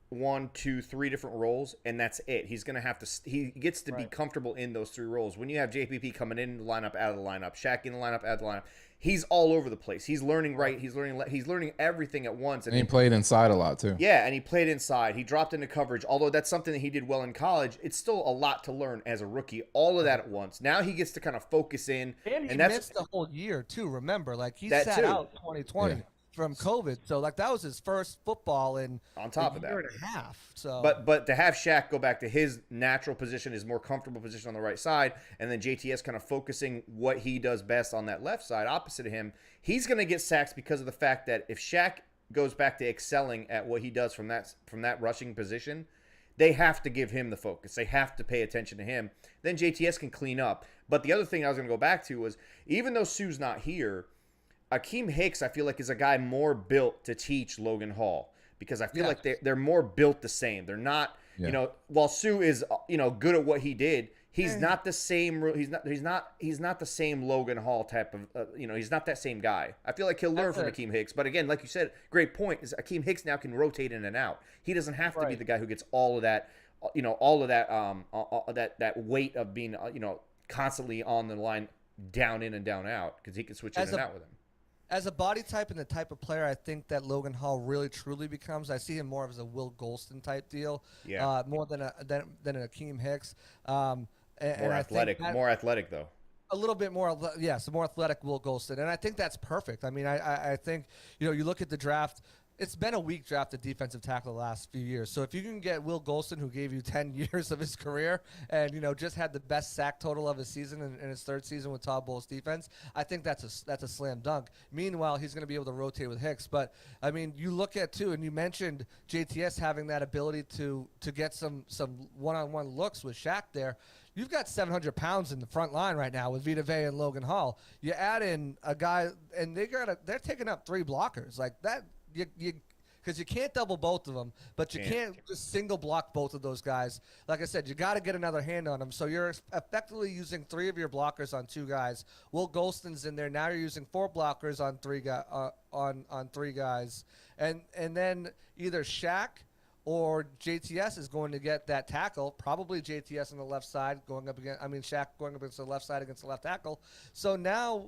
1, 2, 3 different roles, and that's it. He's going to have to he gets to be comfortable in those 3 roles. When you have JPP coming in the lineup, out of the lineup, Shaq in the lineup, out of the lineup, he's all over the place. He's learning he's learning everything at once. And he played inside a lot too. Yeah, and he played inside. He dropped into coverage. Although that's something that he did well in college, it's still a lot to learn as a rookie. All of that at once. Now he gets to kind of focus in. And he missed the whole year too. Remember, like he sat out 2020. From COVID, so like that was his first football in on top of that year and a half. So, but to have Shaq go back to his natural position, his more comfortable position on the right side, and then JTS kind of focusing what he does best on that left side, opposite of him, he's going to get sacks because of the fact that if Shaq goes back to excelling at what he does from that rushing position, they have to give him the focus. They have to pay attention to him. Then JTS can clean up. But the other thing I was going to go back to was even though Suh's not here, Akeem Hicks, I feel like, is a guy more built to teach Logan Hall because I feel like they're more built the same. They're not, you know, while Suh is, you know, good at what he did, he's not the same. He's not the same Logan Hall type of, you know, he's not that same guy. I feel like he'll learn from Akeem Hicks. But again, like you said, great point is Akeem Hicks now can rotate in and out. He doesn't have to be the guy who gets all of that, you know, all of that, that weight of being, you know, constantly on the line, down in and down out because he can switch in and out with him. As a body type and the type of player I think that Logan Hall really truly becomes, I see him more as a Will Golston type deal, more than an Akeem Hicks. More athletic though. A little bit more, so more athletic Will Golston, and I think that's perfect. I mean, I think, you know, you look at the draft. It's been a weak draft of defensive tackle the last few years. So if you can get Will Golston, who gave you 10 years of his career and, you know, just had the best sack total of his season in his third season with Todd Bowles' defense, I think that's a slam dunk. Meanwhile, he's going to be able to rotate with Hicks. But, I mean, you look at, too, and you mentioned JTS having that ability to get some one-on-one looks with Shaq there. You've got 700 pounds in the front line right now with Vita Vea and Logan Hall. You add in a guy, and they're taking up 3 blockers. Like that, because you can't double both of them, but you can't just single block both of those guys. Like I said, you got to get another hand on them. So you're effectively using 3 of your blockers on 2 guys. Will Golston's in there. Now you're using 4 blockers on 3 guys, on 3 guys, and then either Shaq or JTS is going to get that tackle. Probably JTS on the left side Shaq going up against the left side against the left tackle. So now,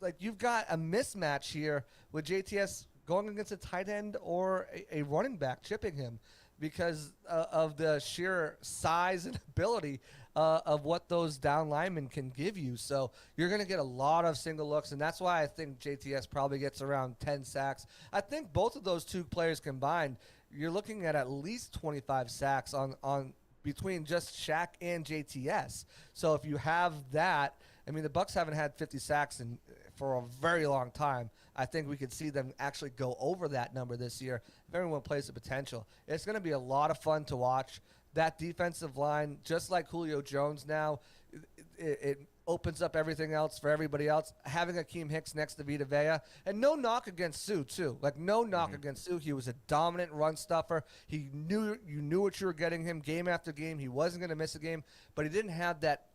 like, you've got a mismatch here with JTS going against a tight end or a running back chipping him because of the sheer size and ability of what those down linemen can give you. So you're going to get a lot of single looks, and that's why I think JTS probably gets around 10 sacks. I think both of those two players combined, you're looking at least 25 sacks on between just Shaq and JTS. So if you have that, I mean, the Bucs haven't had 50 sacks for a very long time. I think we could see them actually go over that number this year if everyone plays the potential. It's going to be a lot of fun to watch. That defensive line, just like Julio Jones now, it opens up everything else for everybody else. Having Akeem Hicks next to Vita Vea, and no knock against Sue, too. Like, no knock against Sue. He was a dominant run stuffer. You knew what you were getting him game after game. He wasn't going to miss a game, but he didn't have that,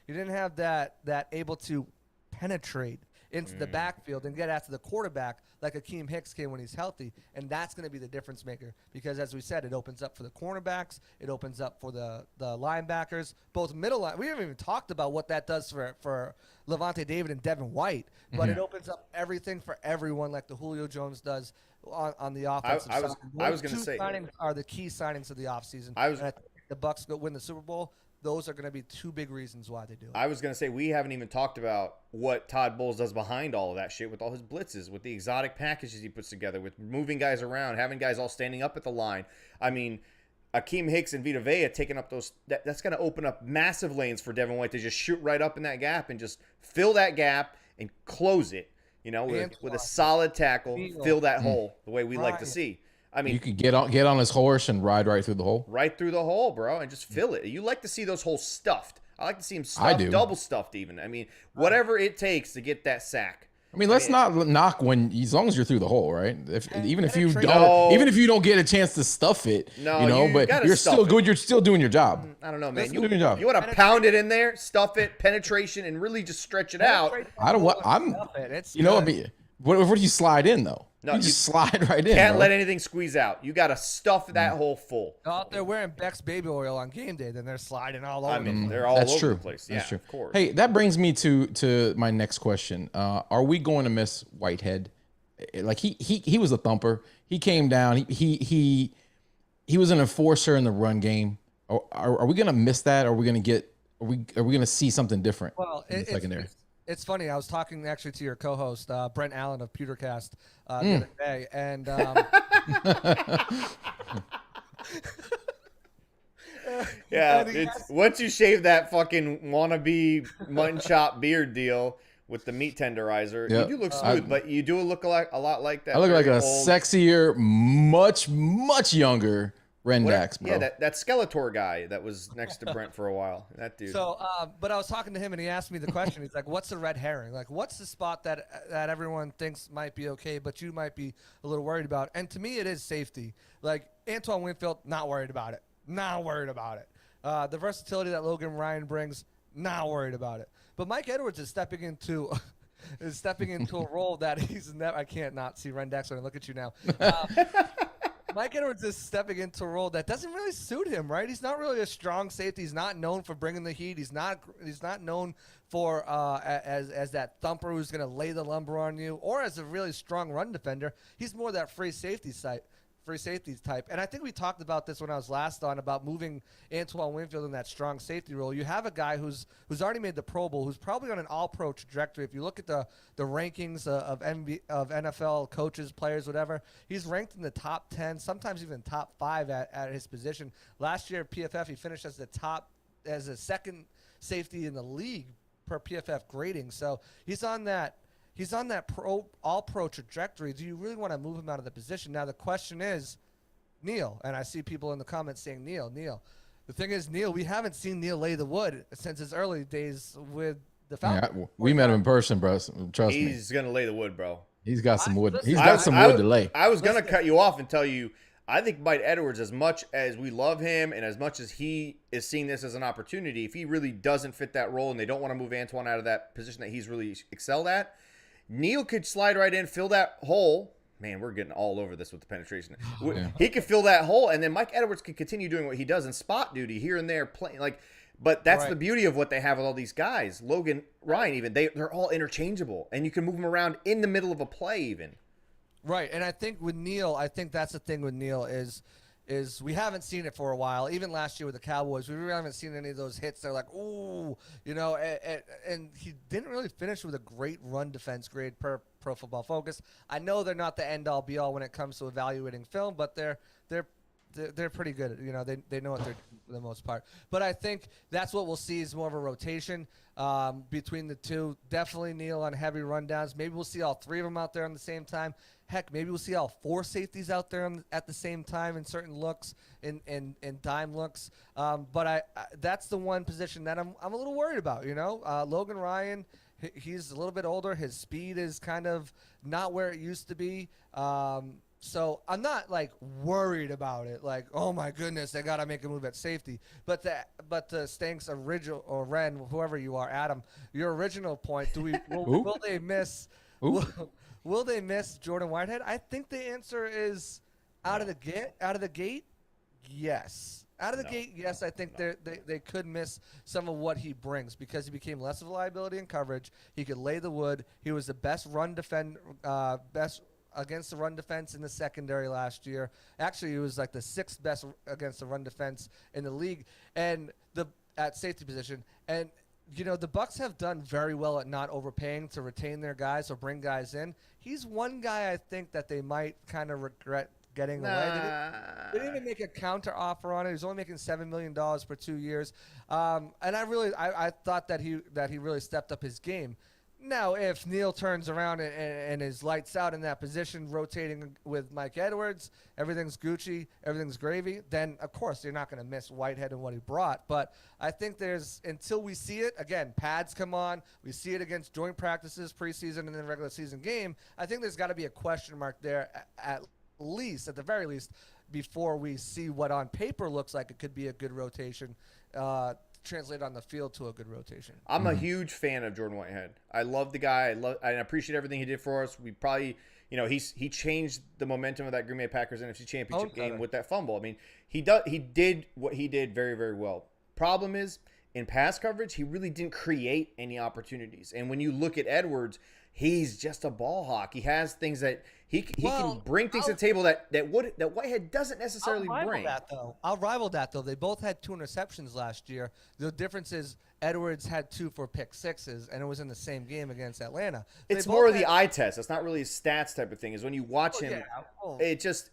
he didn't have that able to penetrate into the backfield and get after the quarterback like Akeem Hicks can when he's healthy. And that's going to be the difference maker because, as we said, it opens up for the cornerbacks. It opens up for the linebackers, both middle line. We haven't even talked about what that does for Levante David and Devin White, but it opens up everything for everyone like the Julio Jones does on the offensive side. I was going to say signings are the key signings of the offseason. And I think the Bucs go win the Super Bowl. Those are going to be two big reasons why they do it. I was going to say, we haven't even talked about what Todd Bowles does behind all of that shit with all his blitzes, with the exotic packages he puts together, with moving guys around, having guys all standing up at the line. I mean, Akeem Hicks and Vita Vea taking up those, that's going to open up massive lanes for Devin White to just shoot right up in that gap and just fill that gap and close it, with a solid tackle, fill that hole the way we like to see. I mean, you could get on his horse and ride right through the hole. Right through the hole, bro, and just fill it. You like to see those holes stuffed. I like to see them stuffed, double stuffed even. I mean, whatever it takes to get that sack. I mean, let's not knock as long as you're through the hole, right? Even if you don't get a chance to stuff it, but you're still good. You're still doing your job. I don't know, man. You want to pound it in there, stuff it, penetration, and really just stretch it out. I don't want. What do you slide in though? No, you just slide right in. Can't let anything squeeze out. You got to stuff that hole full. Out there wearing Beck's baby oil on game day, then they're sliding all over. I mean, they're all over the place. That's true. Of course. Hey, that brings me to my next question. Are we going to miss Whitehead? Like he was a thumper. He came down. He was an enforcer in the run game. Are we going to miss that? Are we going to see something different in the secondary? It's funny. I was talking actually to your co-host, Brent Allen of Pewtercast, the other day, and once you shave that fucking wannabe mutton chop beard deal with the meat tenderizer, you do look smooth, but you do look a lot like that. I look like a sexier, much younger Rendax, bro. Yeah, that Skeletor guy that was next to Brent for a while. That dude. So, but I was talking to him and he asked me the question. He's like, "What's the red herring? Like, what's the spot that everyone thinks might be okay, but you might be a little worried about?" And to me, it is safety. Like Antoine Winfield, not worried about it. Not worried about it. The versatility that Logan Ryan brings, not worried about it. But Mike Edwards is stepping into a role that he's never. I can't not see Rendax when I look at you now. Mike Edwards is stepping into a role that doesn't really suit him, right? He's not really a strong safety. He's not known for bringing the heat. He's not known for as that thumper who's going to lay the lumber on you, or as a really strong run defender. He's more that free safety type. And I think we talked about this when I was last on about moving Antoine Winfield in that strong safety role. You have a guy who's already made the Pro Bowl, who's probably on an all-pro trajectory. If you look at the rankings of NFL coaches, players, whatever, he's ranked in the top 10, sometimes even top 5 at his position. Last year at PFF, he finished as a second safety in the league per PFF grading. So he's on that all-pro trajectory. Do you really want to move him out of the position? Now, the question is, Neil, and I see people in the comments saying Neil. The thing is, Neil, we haven't seen Neil lay the wood since his early days with the Falcons. Yeah, we met him in person, bro. Trust me. He's going to lay the wood, bro. He's got some wood. He's got some wood to lay. I was going to cut you off and tell you, I think Mike Edwards, as much as we love him and as much as he is seeing this as an opportunity, if he really doesn't fit that role and they don't want to move Antoine out of that position that he's really excelled at, Neil could slide right in, fill that hole, man, we're getting all over this with the penetration. Yeah. He could fill that hole, and then Mike Edwards can continue doing what he does in spot duty here and there, playing like. But that's the beauty of what they have with all these guys. Logan, Ryan, even they're all interchangeable, and you can move them around in the middle of a play, even. Right, and I think with Neal, I think that's the thing with Neal is we haven't seen it for a while. Even last year with the Cowboys, we really haven't seen any of those hits. They're like, ooh, and he didn't really finish with a great run defense grade per Pro Football Focus. I know they're not the end all be all when it comes to evaluating film, but they're pretty good. They know what they're doing for the most part. But I think that's what we'll see is more of a rotation between the two. Definitely Neal on heavy rundowns. Maybe we'll see all three of them out there on the same time. Heck, maybe we'll see all four safeties out there at the same time in certain looks, in dime looks. But that's the one position that I'm a little worried about. Logan Ryan, he's a little bit older. His speed is kind of not where it used to be. So I'm not like worried about it. Like, oh my goodness, they got to make a move at safety. But the Stanks original or Ren, whoever you are, Adam, your original point. Will they miss? Will they miss Jordan Whitehead? I think the answer is out of the gate, yes. Out of the gate, yes. I think they could miss some of what he brings because he became less of a liability in coverage. He could lay the wood. He was the best against the run defense in the secondary last year. Actually, he was like the 6th best against the run defense in the league and at safety position. And the Bucs have done very well at not overpaying to retain their guys or bring guys in. He's one guy I think that they might kind of regret getting away. They didn't even make a counter offer on it. He's only making $7 million for 2 years. And I thought that he really stepped up his game. Now, if Neal turns around and is lights out in that position, rotating with Mike Edwards, everything's Gucci, everything's gravy, then, of course, you're not going to miss Whitehead and what he brought. But I think until we see it, again, pads come on, we see it against joint practices, preseason, and then regular season game, I think there's got to be a question mark there at the very least, before we see what on paper looks like it could be a good rotation, translate on the field to a good rotation. I'm a huge fan of Jordan Whitehead. I love the guy. I appreciate everything he did for us. We probably, he changed the momentum of that Green Bay Packers NFC Championship game with that fumble. I mean, he did what he did very, very well. Problem is, in pass coverage, he really didn't create any opportunities. And when you look at Edwards, he's just a ball hawk. He has things that he can bring things to the table that Whitehead doesn't necessarily bring. I'll rival that though. They both had 2 interceptions last year. The difference is Edwards had 2 for pick sixes, and it was in the same game against Atlanta. It's more of the eye test. It's not really a stats type of thing. Is when you watch him, it just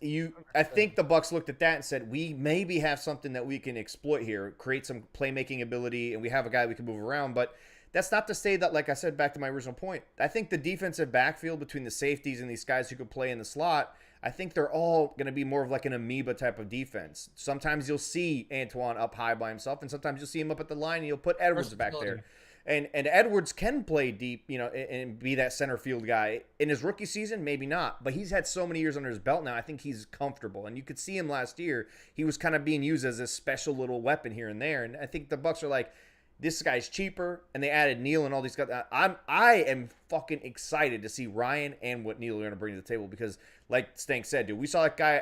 I think the Bucs looked at that and said, we maybe have something that we can exploit here, create some playmaking ability, and we have a guy we can move around, but. That's not to say that, like I said, back to my original point, I think the defensive backfield between the safeties and these guys who could play in the slot, I think they're all going to be more of like an amoeba type of defense. Sometimes you'll see Antoine up high by himself, and sometimes you'll see him up at the line, and you'll put Edwards back there. And Edwards can play deep, and be that center field guy. In his rookie season, maybe not, but he's had so many years under his belt now, I think he's comfortable. And you could see him last year. He was kind of being used as a special little weapon here and there, and I think the Bucs are like, this guy's cheaper, and they added Neal and all these guys. I am fucking excited to see Ryan and what Neal are going to bring to the table because, like Stank said, dude, we saw that guy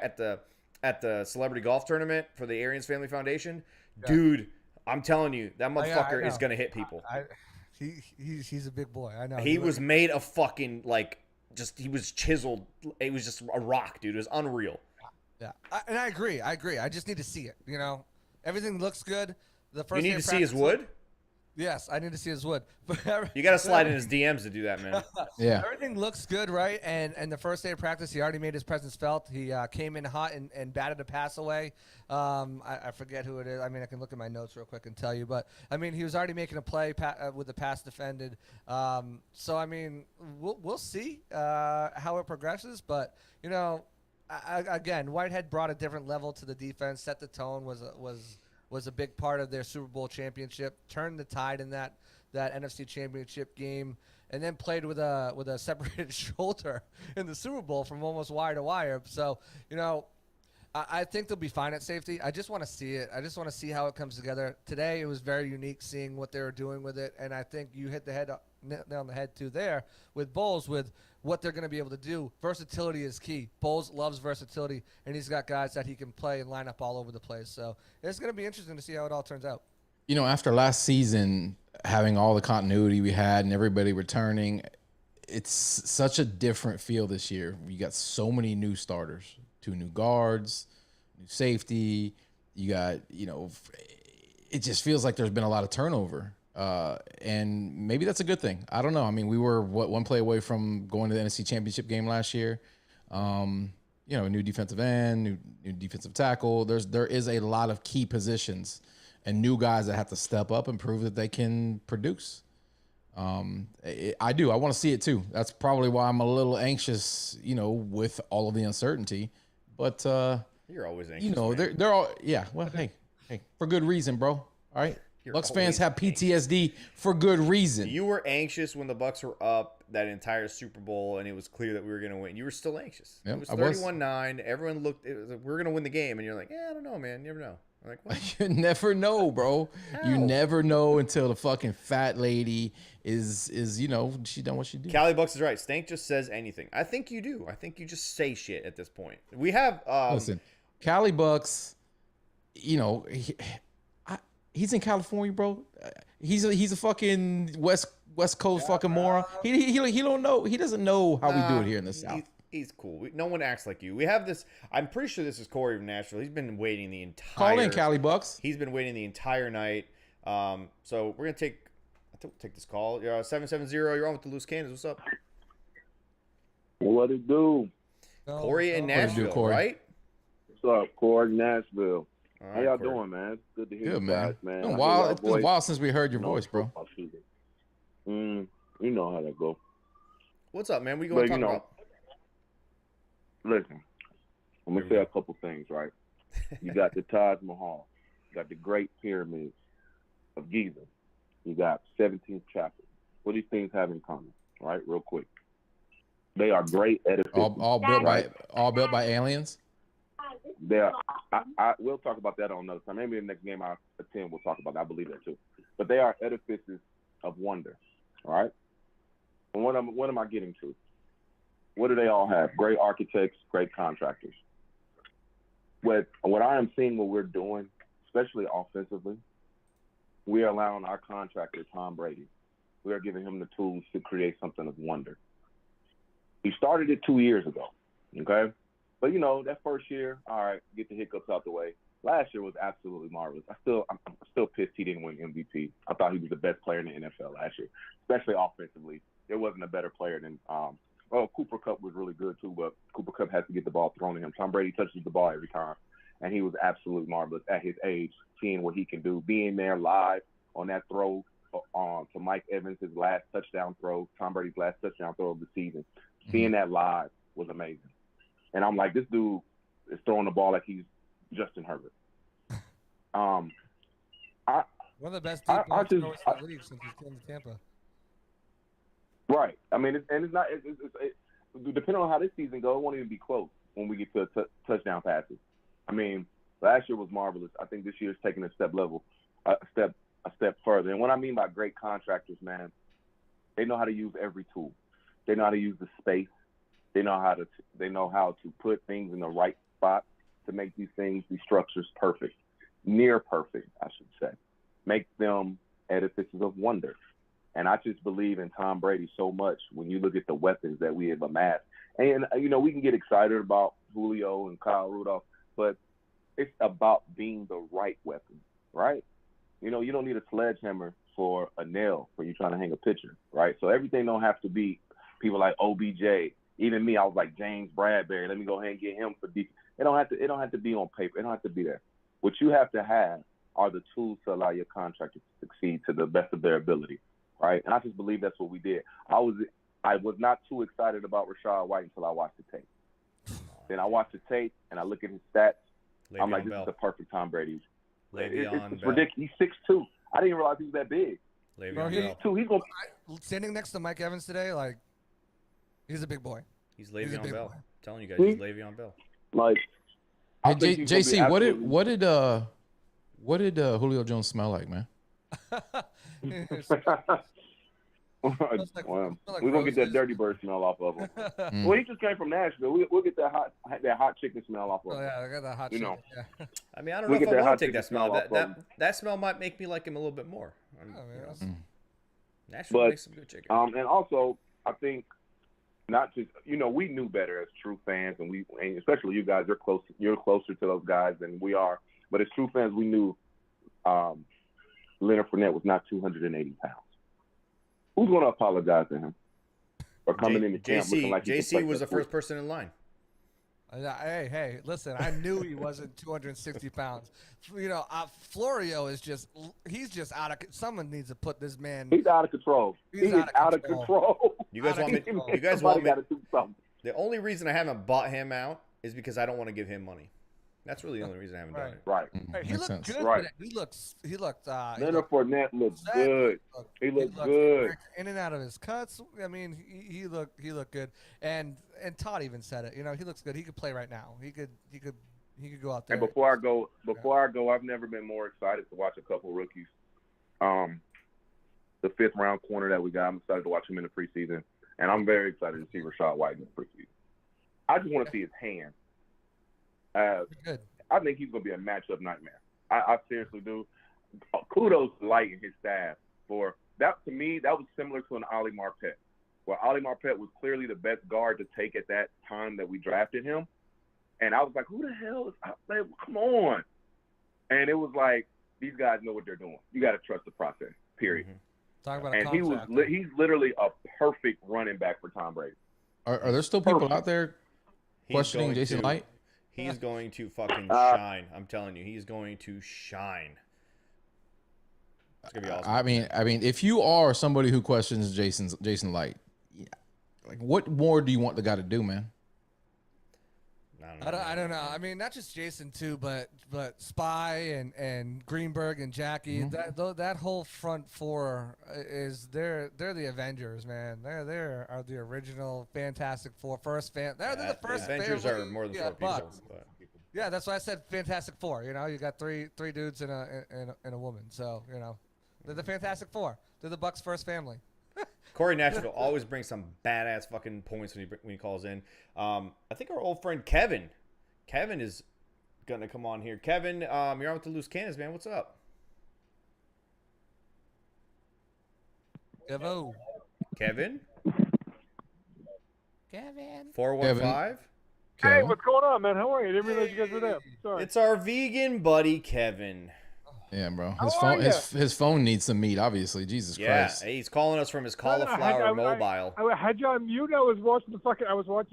at the celebrity golf tournament for the Arians Family Foundation. Yeah. Dude, I'm telling you, that motherfucker is going to hit people. He's a big boy. I know. He was made of fucking he was chiseled. It was just a rock, dude. It was unreal. Yeah, and I agree. I just need to see it. Everything looks good. The first you need to see his wood. Yes, I need to see his wood. You got to slide in his DMs to do that, man. Yeah. Everything looks good, right? And the first day of practice, he already made his presence felt. He came in hot and batted a pass away. I forget who it is. I mean, I can look at my notes real quick and tell you. But, I mean, he was already making a play with the pass defended. So, I mean, we'll see how it progresses. But, again, Whitehead brought a different level to the defense, set the tone, was a big part of their Super Bowl championship, turned the tide in that NFC championship game, and then played with a separated shoulder in the Super Bowl from almost wire to wire. So, I think they'll be fine at safety. I just want to see it. I just want to see how it comes together. Today, it was very unique seeing what they were doing with it, and I think you hit the nail on the head too there with Bowles, with what they're going to be able to do. Versatility is key. Bowles loves versatility, and he's got guys that he can play and line up all over the place. So it's going to be interesting to see how it all turns out. You know, after last season, having all the continuity we had and everybody returning, it's such a different feel this year. You got so many new starters, 2 new guards, new safety. You got, you know, it just feels like there's been a lot of turnover. And maybe that's a good thing. I don't know. I mean, we were one play away from going to the NFC Championship game last year. You know, new defensive end, new defensive tackle. There is a lot of key positions and new guys that have to step up and prove that they can produce. I do. I want to see it too. That's probably why I'm a little anxious, you know, with all of the uncertainty. But you're always anxious. You know, they're all well. Hey, for good reason, bro. All right. Bucs fans have PTSD for good reason. You were anxious when the Bucs were up that entire Super Bowl, and it was clear that we were going to win. You were still anxious. Yep, it was 31-9. Everyone looked. It was like, we're going to win the game, and you're like, I don't know, man. You never know. I'm like, what? You never know, bro. How? You never know until the fucking fat lady is you know, she done what she did. Cali Bucks is right. Stank just says anything. I think you do. I think you just say shit at this point. We have listen, Cali Bucks. You know, he's in California, bro. He's a fucking West Coast fucking moron. He don't know. He doesn't know how we do it here in the South. He's cool. No one acts like you. We have this. I'm pretty sure this is Corey from Nashville. He's been waiting the entire. Call in, Cali Bucks. He's been waiting the entire night. So we're gonna take this call. 770. You're on with the Loose Cannons. What's up? What it do? Corey in Nashville, Corey? Right? What's up, Corey, Nashville? Right, how y'all Corey. doing, man? Good to hear Good, you man. guys, man. It's been a while since we heard your voice, bro. You know how that go. What's up, man? What you going to talk about? Listen, I'm going to say a couple things, right? You got the Taj Mahal. You got the Great Pyramids of Giza. You got 17th Chapel. What do these things have in common, right? Real quick. They are great edifices. All built by aliens? We'll talk about that on another time. Maybe the next game I attend, we'll talk about that. I believe that too. But they are edifices of wonder, all right? And what am I getting to? What do they all have? Great architects, great contractors. What I am seeing what we're doing, especially offensively, we are allowing our contractor, Tom Brady, we are giving him the tools to create something of wonder. He started it 2 years ago, okay? But, you know, that first year, all right, get the hiccups out the way. Last year was absolutely marvelous. I'm still pissed he didn't win MVP. I thought he was the best player in the NFL last year, especially offensively. There wasn't a better player than Cooper Kupp was really good too, but Cooper Kupp has to get the ball thrown to him. Tom Brady touches the ball every time, and he was absolutely marvelous at his age, seeing what he can do, being there live on that throw to Mike Evans, his last touchdown throw, Tom Brady's last touchdown throw of the season. Seeing that live was amazing. And I'm like, this dude is throwing the ball like he's Justin Herbert. One of the best deep ball throwers in the league since he's came to Tampa. Right. I mean, it's not. Depending on how this season goes, it won't even be close when we get to touchdown passes. I mean, last year was marvelous. I think this year's taking a step further. And what I mean by great contractors, man, they know how to use every tool. They know how to use the space. They know how to put things in the right spot to make these structures perfect, near perfect, I should say. Make them edifices of wonder. And I just believe in Tom Brady so much when you look at the weapons that we have amassed. And, you know, we can get excited about Julio and Kyle Rudolph, but it's about being the right weapon, right? You know, you don't need a sledgehammer for a nail when you're trying to hang a picture, right? So everything don't have to be people like OBJ. Even me, I was like James Bradbury. Let me go ahead and get him for defense. It don't have to be on paper. It don't have to be there. What you have to have are the tools to allow your contractor to succeed to the best of their ability, right? And I just believe that's what we did. I was not too excited about Rachaad White until I watched the tape. Then I watched the tape and I look at his stats. I'm like, this is the perfect Tom Brady. It's ridiculous. He's 6'2". I didn't even realize he was that big. Bro, he's 6'2". He's going standing next to Mike Evans today, like, he's a big boy. He's Le'Veon Bell. I'm telling you guys, he's Le'Veon Bell. Like, hey, JC, what did Julio Jones smell like, man? Well, we're gonna get that dirty bird smell off of him. Well, he just came from Nashville. We'll get that hot chicken smell off of him. Oh yeah, I got that hot chicken. Yeah. I mean, I don't know if I want to take that smell. That smell might make me like him a little bit more. Nashville makes some good chicken. And also, I think not just we knew better as true fans, and especially you guys, you're closer to those guys than we are. But as true fans, we knew Leonard Fournette was not 280 pounds. Who's going to apologize to him for coming into camp looking like JC was the first person in line. Hey, listen, I knew he wasn't 260 pounds. Florio is he's just out of. Someone needs to put this man. He's out of control. He's out of control. You guys want me? You guys want me? Got to do something. The only reason I haven't bought him out is because I don't want to give him money. That's really the only reason I haven't done it. Right. Hey, he looked good. Right. He looked. Leonard Fournette looks good. He looked good. In and out of his cuts. I mean, he looked good. And Todd even said it. He looks good. He could play right now. He could go out there. And before I go, I've never been more excited to watch a couple rookies. The 5th round corner that we got, I'm excited to watch him in the preseason, and I'm very excited to see Rachaad White in the preseason. I just want to see his hand. I think he's going to be a matchup nightmare. I seriously do. Kudos to Light and his staff for that. To me, that was similar to an Ali Marpet, where Ali Marpet was clearly the best guard to take at that time that we drafted him. And I was like, who the hell is – come on. And it was like, these guys know what they're doing. You got to trust the process, period. Talk about and he's literally a perfect running back for Tom Brady. Are there still people out there questioning Jason Light? He's going to fucking shine. I'm telling you, he's going to shine. It's gonna be awesome. I mean, if you are somebody who questions Jason Light, like, what more do you want the guy to do, man? I don't know. I mean, not just Jason too, but Spy and Greenberg and Jackie. That whole front four they're the Avengers, man. They are the original Fantastic Four. They're the first. The Avengers are more than 4 people. But. Yeah, that's why I said Fantastic Four. You got three dudes and a woman. So they're the Fantastic Four. They're the Bucs' first family. Corey Nashville always brings some badass fucking points when he calls in. I think our old friend Kevin is gonna come on here. Kevin, you're on with the Loose Cannons, man. What's up? Kevin. 415. Hey, what's going on, man? How are you? I didn't realize you guys were there. Sorry. It's our vegan buddy, Kevin. Yeah, bro. His phone needs some meat, obviously. Jesus Christ. Yeah, he's calling us from his cauliflower mobile. I had you on mute. I was watching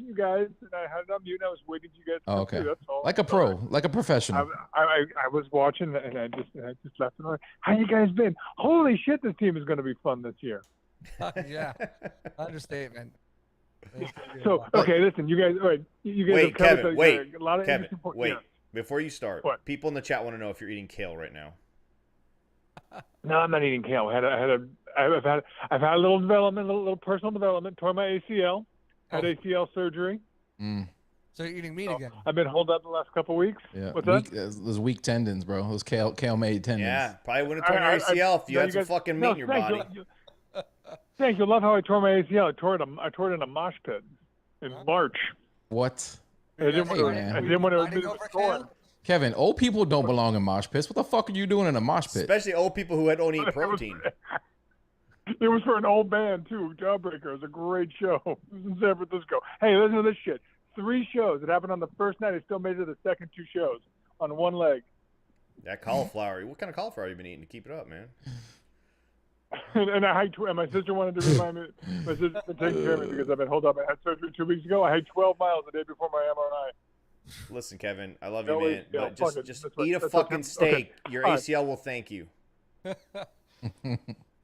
you guys, and I had it on mute. And I was waiting for you guys to come through. That's all. Like a pro, like a professional. I was watching, and I just left. And how you guys been? Holy shit, this team is going to be fun this year. Yeah, understatement. So okay, listen, you guys. All right, you guys. Wait, Kevin. Wait, a lot of Kevin. Wait. Yeah. Before you start, people in the chat want to know if you're eating kale right now. No, I'm not eating kale. I've had a little development, a little personal development. Tore my ACL. Had ACL surgery. So you're eating meat again? I've been holed up the last couple of weeks. Yeah. What's that? Those weak tendons, bro. Those kale made tendons. Yeah, probably wouldn't have torn your ACL if you had some fucking meat in your body. Thanks. You'll love how I tore my ACL. I tore it in a mosh pit in March. What? I didn't want to admit it was torn. Kevin, old people don't belong in mosh pits. What the fuck are you doing in a mosh pit? Especially old people who don't eat protein. It was for an old band, too. Jawbreaker. It was a great show. It was in San Francisco. Hey, listen to this shit. 3 shows. It happened on the first night. I still made it to the second 2 shows on one leg. That cauliflower. What kind of cauliflower have you been eating to keep it up, man? And my sister wanted to remind me. My sister's been taking care of me because I've been holed up. I had surgery 2 weeks ago. I had 12 miles the day before my MRI. Listen, Kevin, I love you, man, but just eat a fucking steak. Okay. Your ACL will thank you.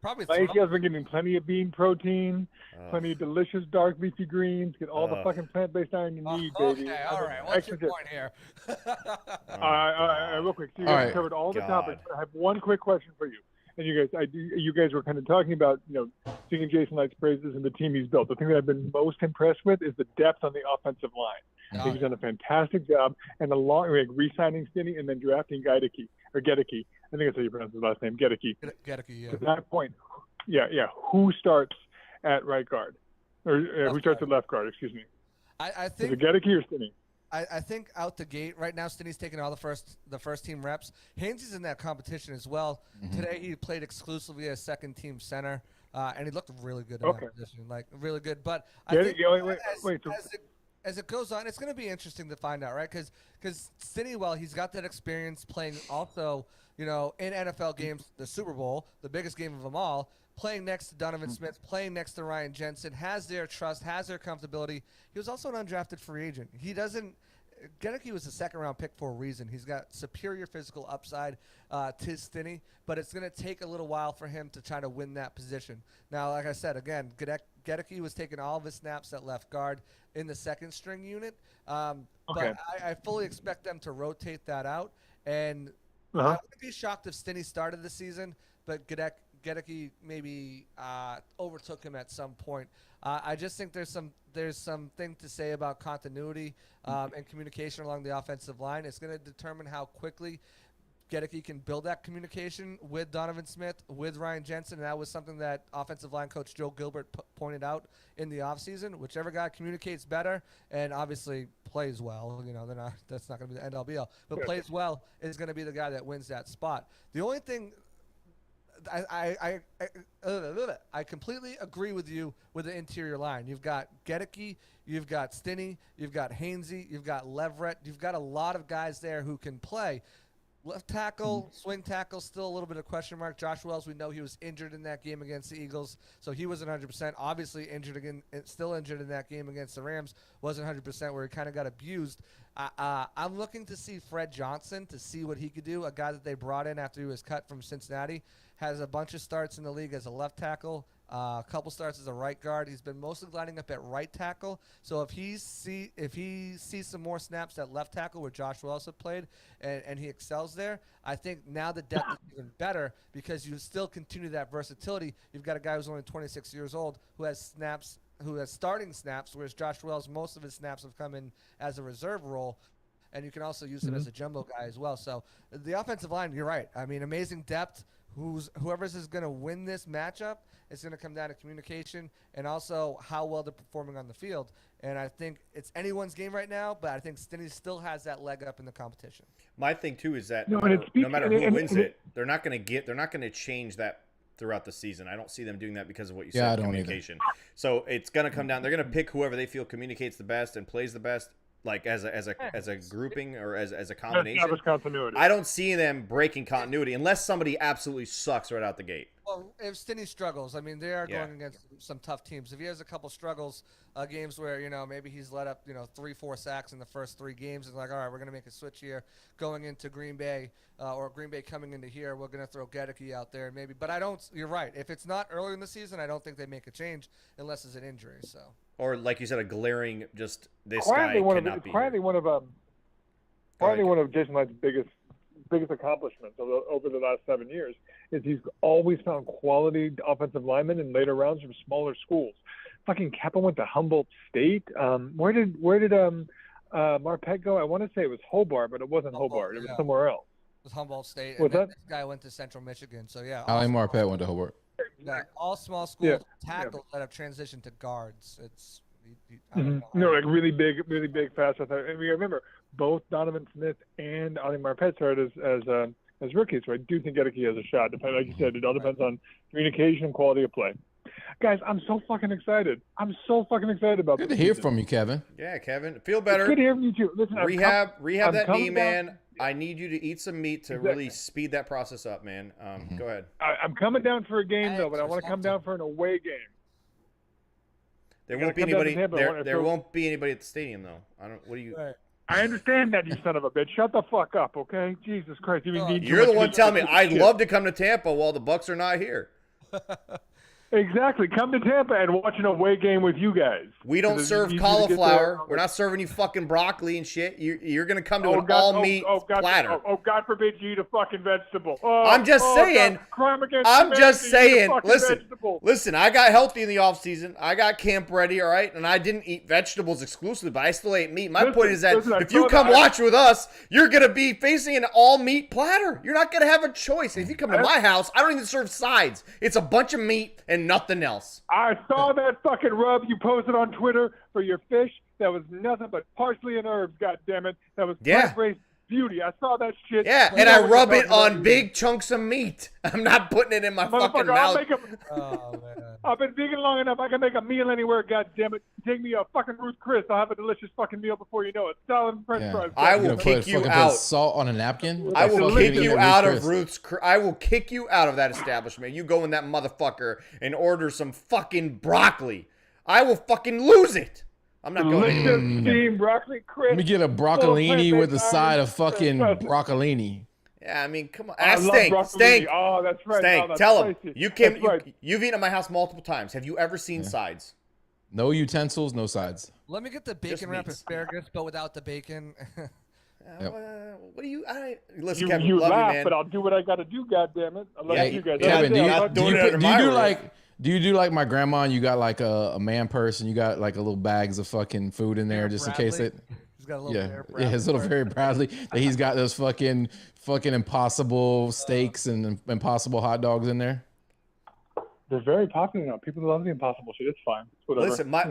Probably. My ACL's been getting plenty of bean protein, plenty of delicious dark leafy greens. Get all the fucking plant-based iron you need, baby. Okay, all right. What's your point here? Real quick. So you guys covered all the topics. I have one quick question for you. And you guys were kind of talking about, singing Jason Light's praises and the team he's built. The thing that I've been most impressed with is the depth on the offensive line. I think he's done a fantastic job, and re-signing Stinney and then drafting Gedeke. I think that's how you pronounce his last name, Gedeke. Gedeke, yeah. To that point, who starts at right guard, or who starts at left guard? Excuse me. I think is it Gedeke or Stinney? I think out the gate right now, Stinney's taking all the first team reps. Hainsey's in that competition as well. Mm-hmm. Today he played exclusively as second team center, and he looked really good in that position, like really good. But I think as it goes on, it's going to be interesting to find out, right? Because Stinney, well, he's got that experience playing also, in NFL games, the Super Bowl, the biggest game of them all. Playing next to Donovan Smith, playing next to Ryan Jensen, has their trust, has their comfortability. He was also an undrafted free agent. Gedeke was a second-round pick for a reason. He's got superior physical upside to Stinney, but it's going to take a little while for him to try to win that position. Now, like I said, again, Gedeke was taking all of his snaps at left guard in the second-string unit, but I fully expect them to rotate that out. And I wouldn't be shocked if Stinney started the season, but Gedeke maybe overtook him at some point. I just think there's something to say about continuity and communication along the offensive line. It's going to determine how quickly Gedeke can build that communication with Donovan Smith, with Ryan Jensen, and that was something that offensive line coach Joe Gilbert pointed out in the offseason. Whichever guy communicates better and obviously plays well, that's not going to be the end all be all, but plays well is going to be the guy that wins that spot. The only thing I completely agree with you with the interior line. You've got Gedeke, you've got Stinney, you've got Hainsey, you've got Leverett. You've got a lot of guys there who can play. Left tackle, swing tackle, still a little bit of question mark. Josh Wells, we know he was injured in that game against the Eagles, so he wasn't 100%. Obviously injured again, still injured in that game against the Rams. Wasn't 100% where he kind of got abused. I'm looking to see Fred Johnson to see what he could do, a guy that they brought in after he was cut from Cincinnati. Has a bunch of starts in the league as a left tackle, a couple starts as a right guard. He's been mostly lining up at right tackle. So if he sees some more snaps at left tackle where Josh Wells had played and he excels there, I think now the depth is even better because you still continue that versatility. You've got a guy who's only 26 years old who has starting snaps, whereas Josh Wells, most of his snaps have come in as a reserve role. And you can also use him as a jumbo guy as well. So the offensive line, you're right. I mean, amazing depth. Whoever's is going to win this matchup is going to come down to communication and also how well they're performing on the field. And I think it's anyone's game right now, but I think Stinney still has that leg up in the competition. My thing too is that no matter who wins it, they're not going to change that throughout the season. I don't see them doing that because of what you said, communication. So it's going to come down. They're going to pick whoever they feel communicates the best and plays the best. Like as a grouping or as a combination. Continuity. I don't see them breaking continuity unless somebody absolutely sucks right out the gate. Well, if Stinney struggles, I mean, they are going against some tough teams. If he has a couple struggles, games where, maybe he's let up, 3-4 sacks in the first 3 games, and like, all right, we're going to make a switch here going into Green Bay or Green Bay coming into here. We're going to throw Gedeke out there maybe. But you're right. If it's not early in the season, I don't think they make a change unless it's an injury. So. Or like you said, a glaring this guy cannot be. Quietly one of Jason Light's biggest accomplishments over the last 7 years is he's always found quality offensive linemen in later rounds from smaller schools. Fucking Kappa went to Humboldt State. Where did Marpet go? I want to say it was Hobart, but it wasn't Hobart. It was somewhere else. It was Humboldt State. What's that? This guy went to Central Michigan. So yeah. Ali Marpet went to Hobart. Yeah, all small schools tackles that have transitioned to guards. It's like really big, fast. And we remember both Donovan Smith and Ali Marpet started as rookies, so I do think Gedeke has a shot. Like you said, it all depends on communication and quality of play. Guys, I'm so fucking excited. About Good to hear from you, Kevin. Yeah, Kevin. Feel better. It's good to hear from you too. Listen, rehab that knee, man. I need you to eat some meat to really speed that process up, man. Go ahead. I'm coming down for a game though, but I want to come down for an away game. There won't be anybody. There won't be anybody at the stadium though. What do you? I understand that, you son of a bitch. Shut the fuck up, okay? Jesus Christ. You're the one telling me I'd love to come to Tampa while the Bucs are not here. Exactly. Come to Tampa and watch an away game with you guys. We don't serve cauliflower. We're not serving you fucking broccoli and shit. You're going to come to an all-meat platter. God forbid you eat a fucking vegetable. I'm just saying. Listen, I got healthy in the offseason. I got camp ready, all right? And I didn't eat vegetables exclusively, but I still ate meat. My point is that if you come watch with us, you're going to be facing an all-meat platter. You're not going to have a choice. If you come to my house, I don't even serve sides. It's a bunch of meat and and nothing else. I saw that fucking rub you posted on Twitter for your fish. That was nothing but parsley and herbs, goddammit. That was plant-based beauty. I saw that shit. Yeah, and I rub it on big chunks of meat. I'm not putting it in my fucking mouth. I've been vegan long enough. I can make a meal anywhere, goddammit. Take me a fucking Ruth Chris. I'll have a delicious fucking meal before you know it. Salad and french fries. I will kick you out. Put salt on a napkin? I will kick you out of Ruth's Chris. I will kick you out of that establishment. You go in that motherfucker and order some fucking broccoli. I will fucking lose it. I'm not going to steamed broccoli crisp. Let me get a broccolini with a side of fucking broccolini. Yeah, I mean, come on. Stank. Oh, that's right. Stank. Oh, Tell him. You've eaten at my house multiple times. Have you ever seen sides? No utensils, no sides. Let me get the bacon wrap asparagus, but without the bacon. What do you? Listen, Kevin, you love laugh, you, man. but I'll do what I got to do. Goddammit. I love you guys. Kevin, do you do like my grandma? And you got like a man purse, and you got like a little bags of fucking food in there, just Bradley. in case it. He's got a little his little Very Bradley. That he's got those fucking Impossible steaks and Impossible hot dogs in there. They're very popular now. People love the Impossible shit. It's fine. It's whatever. Listen, my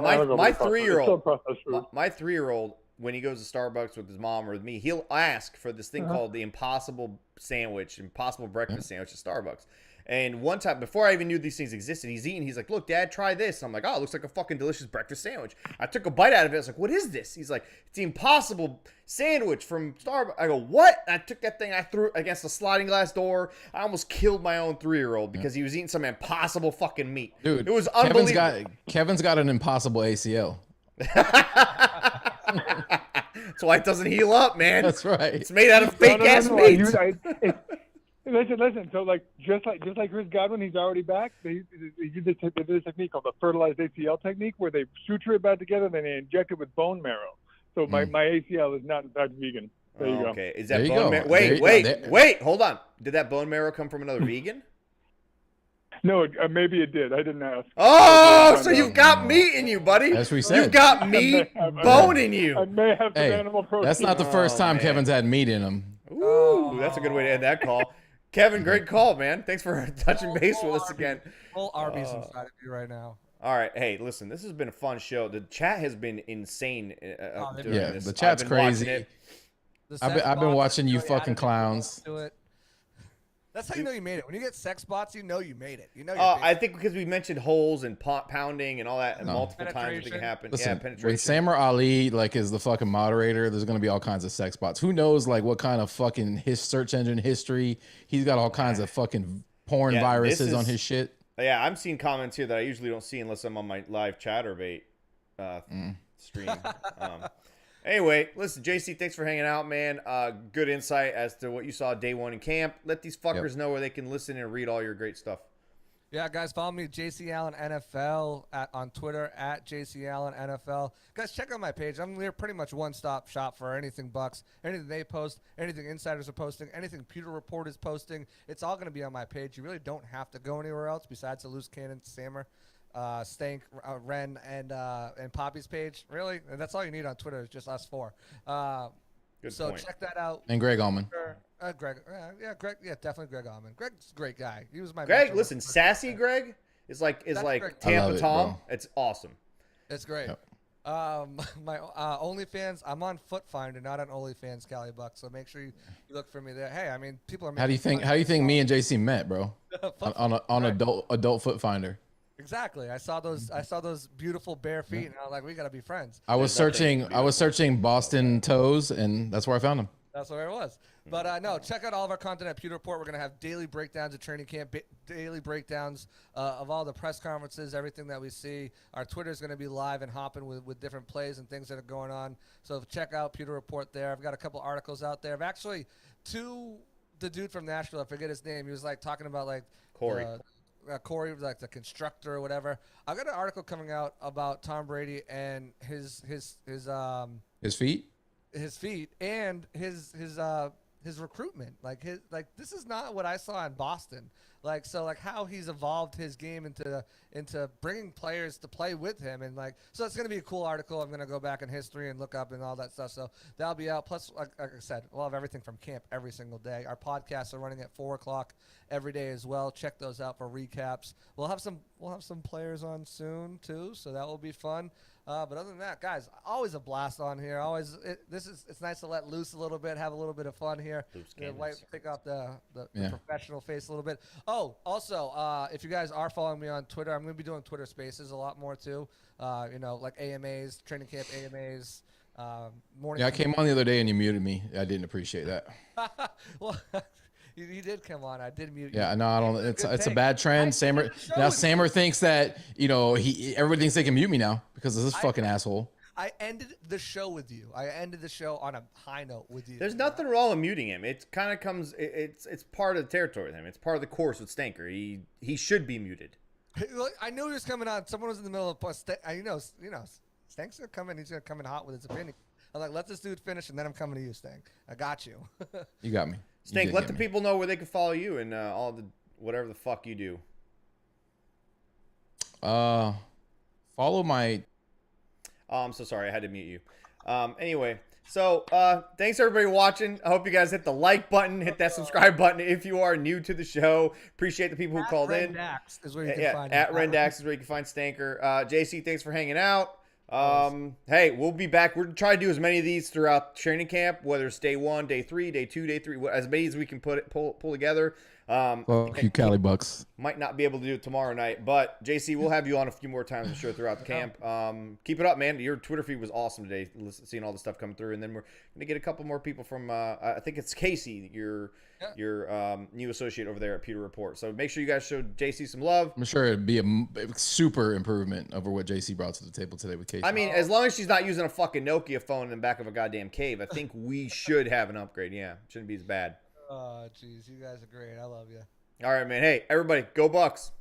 3-year-old, when he goes to Starbucks with his mom or with me, he'll ask for this thing called the Impossible sandwich, Impossible breakfast sandwich at Starbucks. And one time, before I even knew these things existed, he's eating. He's like, "Look, Dad, try this." And I'm like, "Oh, it looks like a fucking delicious breakfast sandwich." I took a bite out of it. I was like, "What is this?" He's like, "It's the Impossible sandwich from Starbucks." I go, "What?" And I took that thing. I threw it against the sliding glass door. I almost killed my own 3-year-old because he was eating some impossible fucking meat. Dude, it was unbelievable. Kevin's got an impossible ACL. That's why it doesn't heal up, man. That's right. It's made out of fake ass meat. Listen. So like just like Chris Godwin, he's already back. They did this technique called the fertilized ACL technique, where they suture it back together, and then they inject it with bone marrow. So my ACL is not in fact vegan. There you go. Okay, is that bone marrow? Wait, hold on. Did that bone marrow come from another vegan? No, maybe it did. I didn't ask. Oh, so you've got meat in you, buddy. That's what we said. You've got meat, bone in you. I may have some animal protein. That's not the first time Kevin's had meat in him. Ooh, that's a good way to end that call. Kevin, great call, man. Thanks for touching base with us again. Full Arby's inside of you right now. All right. Hey, listen, this has been a fun show. The chat has been insane. During this. The chat's crazy. I've been watching you fucking clowns. That's how you know you made it. When you get sex bots, you know you made it. You know. I think because we mentioned holes and pounding and all that multiple times it can happen. Listen, penetration. when Samar Ali is the fucking moderator, there's gonna be all kinds of sex bots. Who knows what kind of fucking his search engine history? He's got all kinds of fucking porn viruses on his shit. Yeah, I'm seeing comments here that I usually don't see unless I'm on my live Chatterbait stream. Anyway, listen, JC, thanks for hanging out, man. Good insight as to what you saw day one in camp. Let these fuckers know where they can listen and read all your great stuff. Yeah, guys, follow me, JC Allen NFL, on Twitter, at JC Allen NFL. Guys, check out my page. We're pretty much one-stop shop for anything Bucs, anything they post, anything insiders are posting, anything Pewter Report is posting. It's all going to be on my page. You really don't have to go anywhere else besides the Loose Cannon, Sammer, Stank, Ren, and Poppy's page. Really, and that's all you need on Twitter is just us four. Good point. Check that out. And Greg Allman. Greg, Greg, definitely Greg Allman. Greg's a great guy. He was my Greg. Listen, sassy Greg is like Tampa Tom. It's awesome. It's great. Yep. My OnlyFans, I'm on Foot Finder, not on OnlyFans, Cali Bucks. So make sure you look for me there. Hey, I mean, people are. How do you think me and JC met, bro? on adult Foot Finder. Exactly. I saw those beautiful bare feet, and I was like, we gotta be friends. I was searching Boston toes, and that's where I found them. That's where it was. But no, check out all of our content at Pewter Report. We're going to have daily breakdowns of training camp, daily breakdowns of all the press conferences, everything that we see. Our Twitter is going to be live and hopping with different plays and things that are going on. So check out Pewter Report there. I've got a couple articles out there. I've actually, the dude from Nashville, I forget his name. He was talking about Corey. Corey, the constructor or whatever. I've got an article coming out about Tom Brady and his feet. His feet and his his recruitment. Like this is not what I saw in Boston. Like how he's evolved his game into bringing players to play with him, and so it's gonna be a cool article. I'm gonna go back in history and look up and all that stuff. So that'll be out. Plus, like I said, we'll have everything from camp every single day. Our podcasts are running at 4:00 every day as well. Check those out for recaps. We'll have some players on soon too, so that will be fun. But other than that, guys, always a blast on here. It's nice to let loose a little bit, have a little bit of fun here. Pick up the professional face a little bit. Oh, also, if you guys are following me on Twitter, I'm going to be doing Twitter Spaces a lot more too. Like AMAs, training camp AMAs. Morning. Yeah, I came on the other day and you muted me. I didn't appreciate that. Well. You did come on. I did mute you. Yeah, no, I don't. It's a bad trend. Sammer thinks that everybody thinks they can mute me now because of this fucking asshole. I ended the show with you. I ended the show on a high note with you. There's nothing wrong with muting him. It kind of comes. It's part of the territory with him. It's part of the course with Stanker. He should be muted. I knew he was coming on. Someone was in the middle of Stank's gonna come in. He's gonna come in hot with his opinion. I'm like, let this dude finish, and then I'm coming to you, Stank. I got you. You got me. Stank, let the people know where they can follow you and all the whatever the fuck you do. Follow my. Oh, I'm so sorry. I had to mute you. Anyway, so thanks everybody watching. I hope you guys hit the like button, hit that subscribe button if you are new to the show. Appreciate the people who called in. Rendax is where you can find at Rendax is where you can find Stanker. JC, thanks for hanging out. Hey, we'll be back. We're trying to do as many of these throughout training camp, whether it's day 1, day 3, day 2, day 3, as many as we can pull together. Fuck you, Cali Bucs. Might not be able to do it tomorrow night, but JC, we'll have you on a few more times, I'm sure, throughout the camp. Keep it up, man. Your Twitter feed was awesome today, seeing all the stuff coming through, and then we're gonna get a couple more people from. I think it's Casey, your new associate over there at Pewter Report. So make sure you guys show JC some love. I'm sure it'd be a super improvement over what JC brought to the table today with Casey. I mean, as long as she's not using a fucking Nokia phone in the back of a goddamn cave, I think we should have an upgrade. Yeah, shouldn't be as bad. Oh, jeez, you guys are great. I love you. All right, man. Hey, everybody, go Bucs.